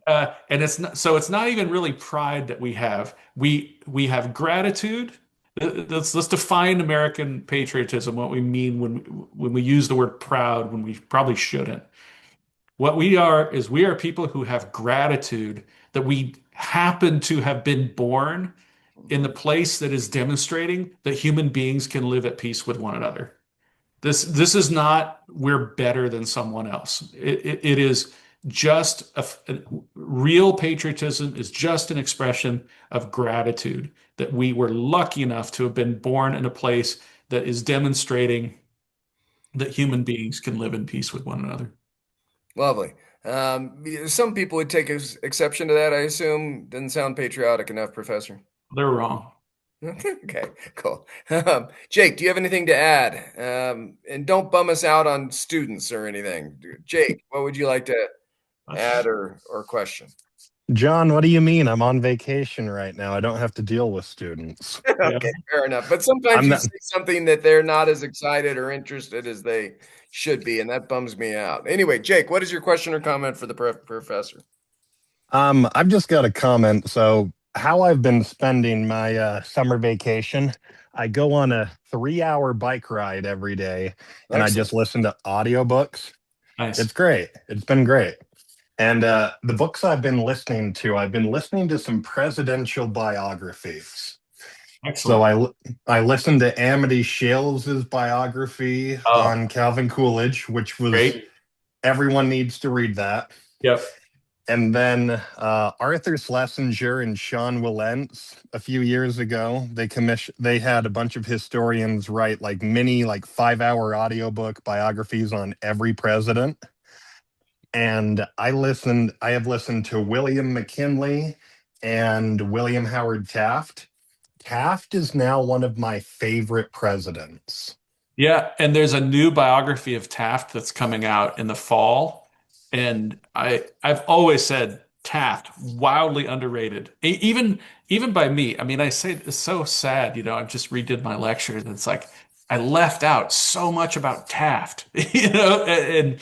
And it's not even really pride that we have. We have gratitude. Let's define American patriotism, what we mean when we use the word proud when we probably shouldn't. What we are is we are people who have gratitude that we happen to have been born in the place that is demonstrating that human beings can live at peace with one another. This is not we're better than someone else. It is just real patriotism is just an expression of gratitude that we were lucky enough to have been born in a place that is demonstrating that human beings can live in peace with one another. Lovely. Some people would take exception to that, I assume. Doesn't sound patriotic enough, Professor. They're wrong. Okay, cool. Jake, do you have anything to add? And don't bum us out on students or anything. Jake, what would you like to add or question? John, what do you mean? I'm on vacation right now. I don't have to deal with students. Okay, fair enough. But sometimes you say something that they're not as excited or interested as they should be, and that bums me out. Anyway, Jake, what is your question or comment for the professor? I've just got a comment. So, how I've been spending my summer vacation, I go on a 3-hour bike ride every day, and I just listen to audiobooks. Nice. It's great. It's been great. And the books I've been listening to some presidential biographies. Excellent. So I listened to Amity Shales' biography on Calvin Coolidge, which was great. Everyone needs to read that. Yep. And then Arthur Schlesinger and Sean Wilentz a few years ago, they had a bunch of historians write like 5-hour audiobook biographies on every president. And I have listened to William McKinley and William Howard Taft. Taft is now one of my favorite presidents. Yeah, and there's a new biography of Taft that's coming out in the fall. And I've always said Taft, wildly underrated. Even by me. I mean, I say it's so sad, I just redid my lecture and it's like I left out so much about Taft, and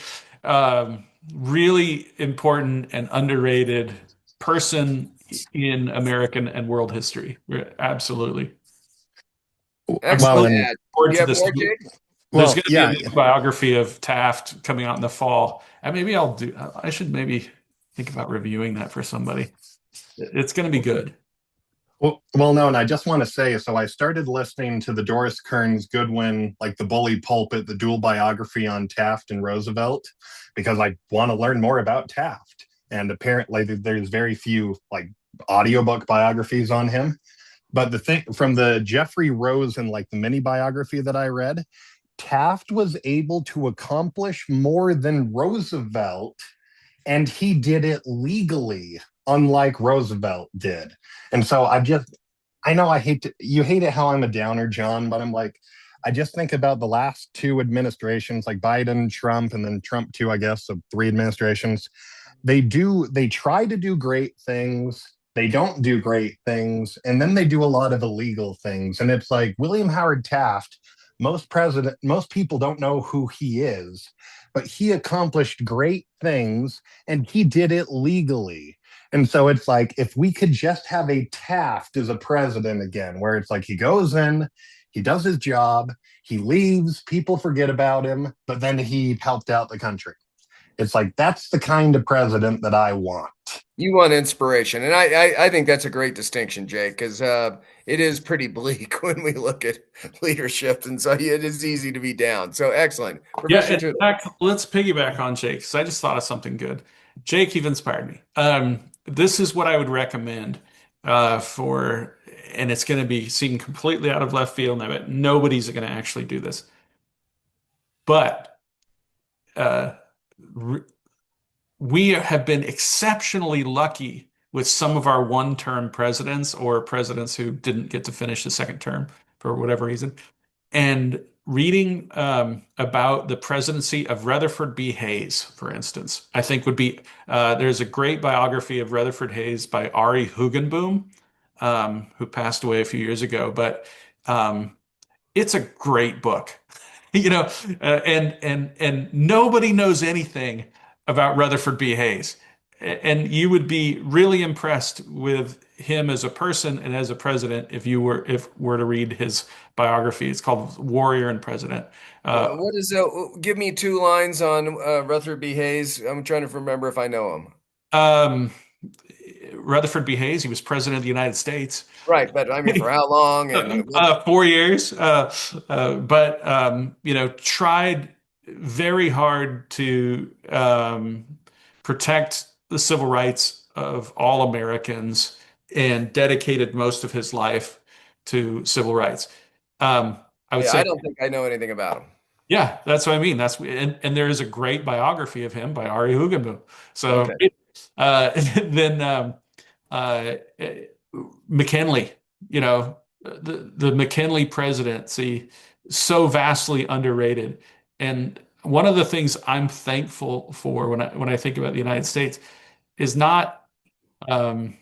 really important and underrated person in American and world history. Absolutely. Excellent. Well, you have more, Jake? There's going to be a new biography of Taft coming out in the fall. And maybe I should maybe think about reviewing that for somebody. It's going to be good. Well, no, and I just want to say, so I started listening to the Doris Kearns Goodwin, like the Bully Pulpit, the dual biography on Taft and Roosevelt, because I want to learn more about Taft. And apparently there's very few like audiobook biographies on him. But the thing from the Jeffrey Rosen, like the mini biography that I read, Taft was able to accomplish more than Roosevelt, and he did it legally, unlike Roosevelt did. And so I know you hate it how I'm a downer, John, but I'm like, I just think about the last two administrations, like Biden, Trump, and then Trump too, I guess, so 3 administrations. They try to do great things. They don't do great things. And then they do a lot of illegal things. And it's like William Howard Taft, most people don't know who he is, but he accomplished great things and he did it legally. And so it's like, if we could just have a Taft as a president again, where it's like he goes in, he does his job, he leaves, people forget about him, but then he helped out the country. It's like, that's the kind of president that I want. You want inspiration. And I think that's a great distinction, Jake, because it is pretty bleak when we look at leadership. And so it is easy to be down. So excellent. Yeah, in fact, let's piggyback on Jake, because I just thought of something good. Jake, you've inspired me. This is what I would recommend and it's going to seem completely out of left field, and I bet nobody's going to actually do this. But we have been exceptionally lucky with some of our one-term presidents or presidents who didn't get to finish the second term for whatever reason. And reading about the presidency of Rutherford B. Hayes, for instance, I think would be there's a great biography of Rutherford Hayes by Ari Hugenboom, who passed away a few years ago. But it's a great book, and nobody knows anything about Rutherford B. Hayes. And you would be really impressed with him as a person and as a president if were to read his biography. It's called Warrior and President. What is give me 2 lines on Rutherford B. Hayes. I'm trying to remember if I know him. Rutherford B. Hayes, he was president of the United States. Right, but I mean, for how long? And 4 years, but tried very hard to protect the civil rights of all Americans and dedicated most of his life to civil rights. I would yeah, say, I don't think I know anything about him. yeah, that's what I mean. And there is a great biography of him by Ari Hugenboom. So Okay. then uh, McKinley, the McKinley presidency, so vastly underrated. And one of the things I'm thankful for when I think about the United States is not um,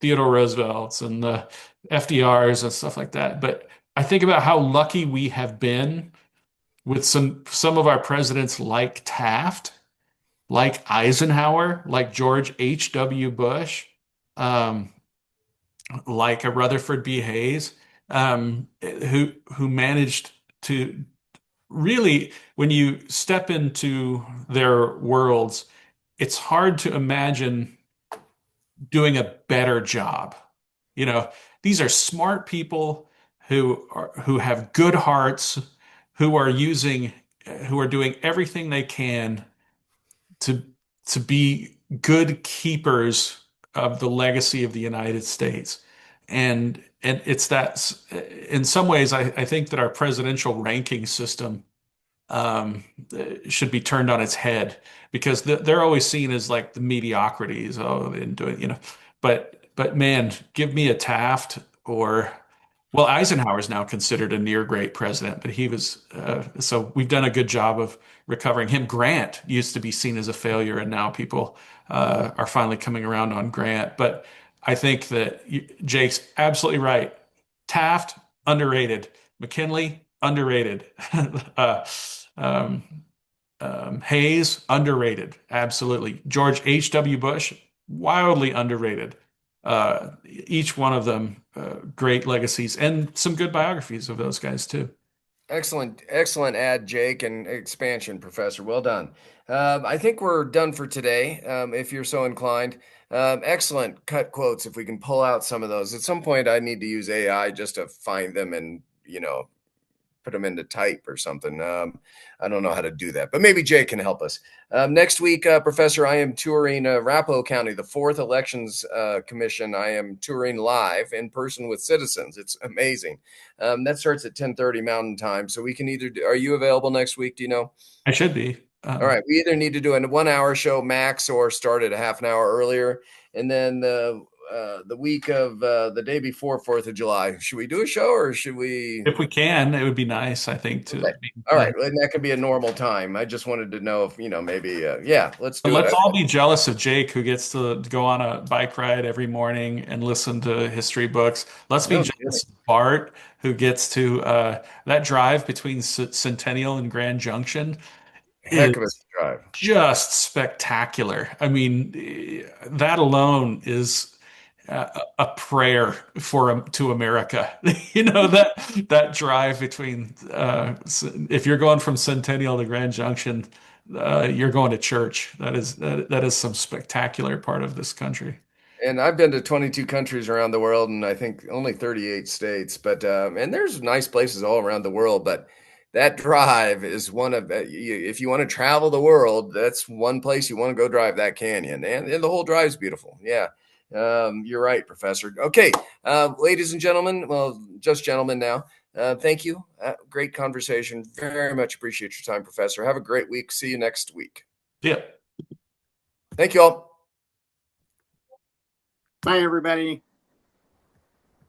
Theodore Roosevelt's and the FDR's and stuff like that, but I think about how lucky we have been with some of our presidents like Taft, like Eisenhower, like George H.W. Bush, um, like a Rutherford B. Hayes, who managed to really, when you step into their worlds, it's hard to imagine doing a better job. These are smart people who have good hearts, who are doing everything they can to be good keepers of the legacy of the United States. And it's that in some ways I think that our presidential ranking system should be turned on its head because they're always seen as like the mediocrities. Oh, they didn't do it, But man, give me a Taft or well, Eisenhower is now considered a near great president, but he was so we've done a good job of recovering him. Grant used to be seen as a failure, and now people are finally coming around on Grant. But I think that Jake's absolutely right. Taft, underrated. McKinley, underrated. uh, um, Hayes, underrated. Absolutely. George H.W. Bush, wildly underrated. Each one of them great legacies and some good biographies of those guys too. Excellent, excellent ad, Jake, and expansion, Professor. Well done. I think we're done for today, if you're so inclined. Excellent cut quotes. If we can pull out some of those. At some point, I need to use AI just to find them and, put them into type or something. I don't know how to do that, but maybe Jay can help us. Next week, Professor, I am touring Arapahoe County, the 4th Elections Commission. I am touring live in person with citizens. It's amazing. That starts at 10:30 Mountain Time. So we can are you available next week? Do you know? I should be. All right. We either need to do a 1-hour show max or start it a half an hour earlier. And then the week of the day before 4th of July, should we do a show or should we? If we can, it would be nice, I think, to. Okay. All right. And that could be a normal time. I just wanted to know if, maybe, let's do Let's it. all be jealous of Jake, who gets to go on a bike ride every morning and listen to history books. Let's be jealous of Bart, who gets to that drive between Centennial and Grand Junction. Heck of a drive. Just spectacular. I mean, that alone is a prayer to America. That drive between if you're going from Centennial to Grand Junction, you're going to church. That is some spectacular part of this country. And I've been to 22 countries around the world, and I think only 38 states. But and there's nice places all around the world, but that drive is one of if you want to travel the world, that's one place you want to go drive that canyon, and the whole drive's beautiful. Yeah, you're right, Professor. Okay, ladies and gentlemen, well, just gentlemen now. Thank you. Great conversation. Very much appreciate your time, Professor. Have a great week. See you next week. Yeah. Thank you all. Bye, everybody.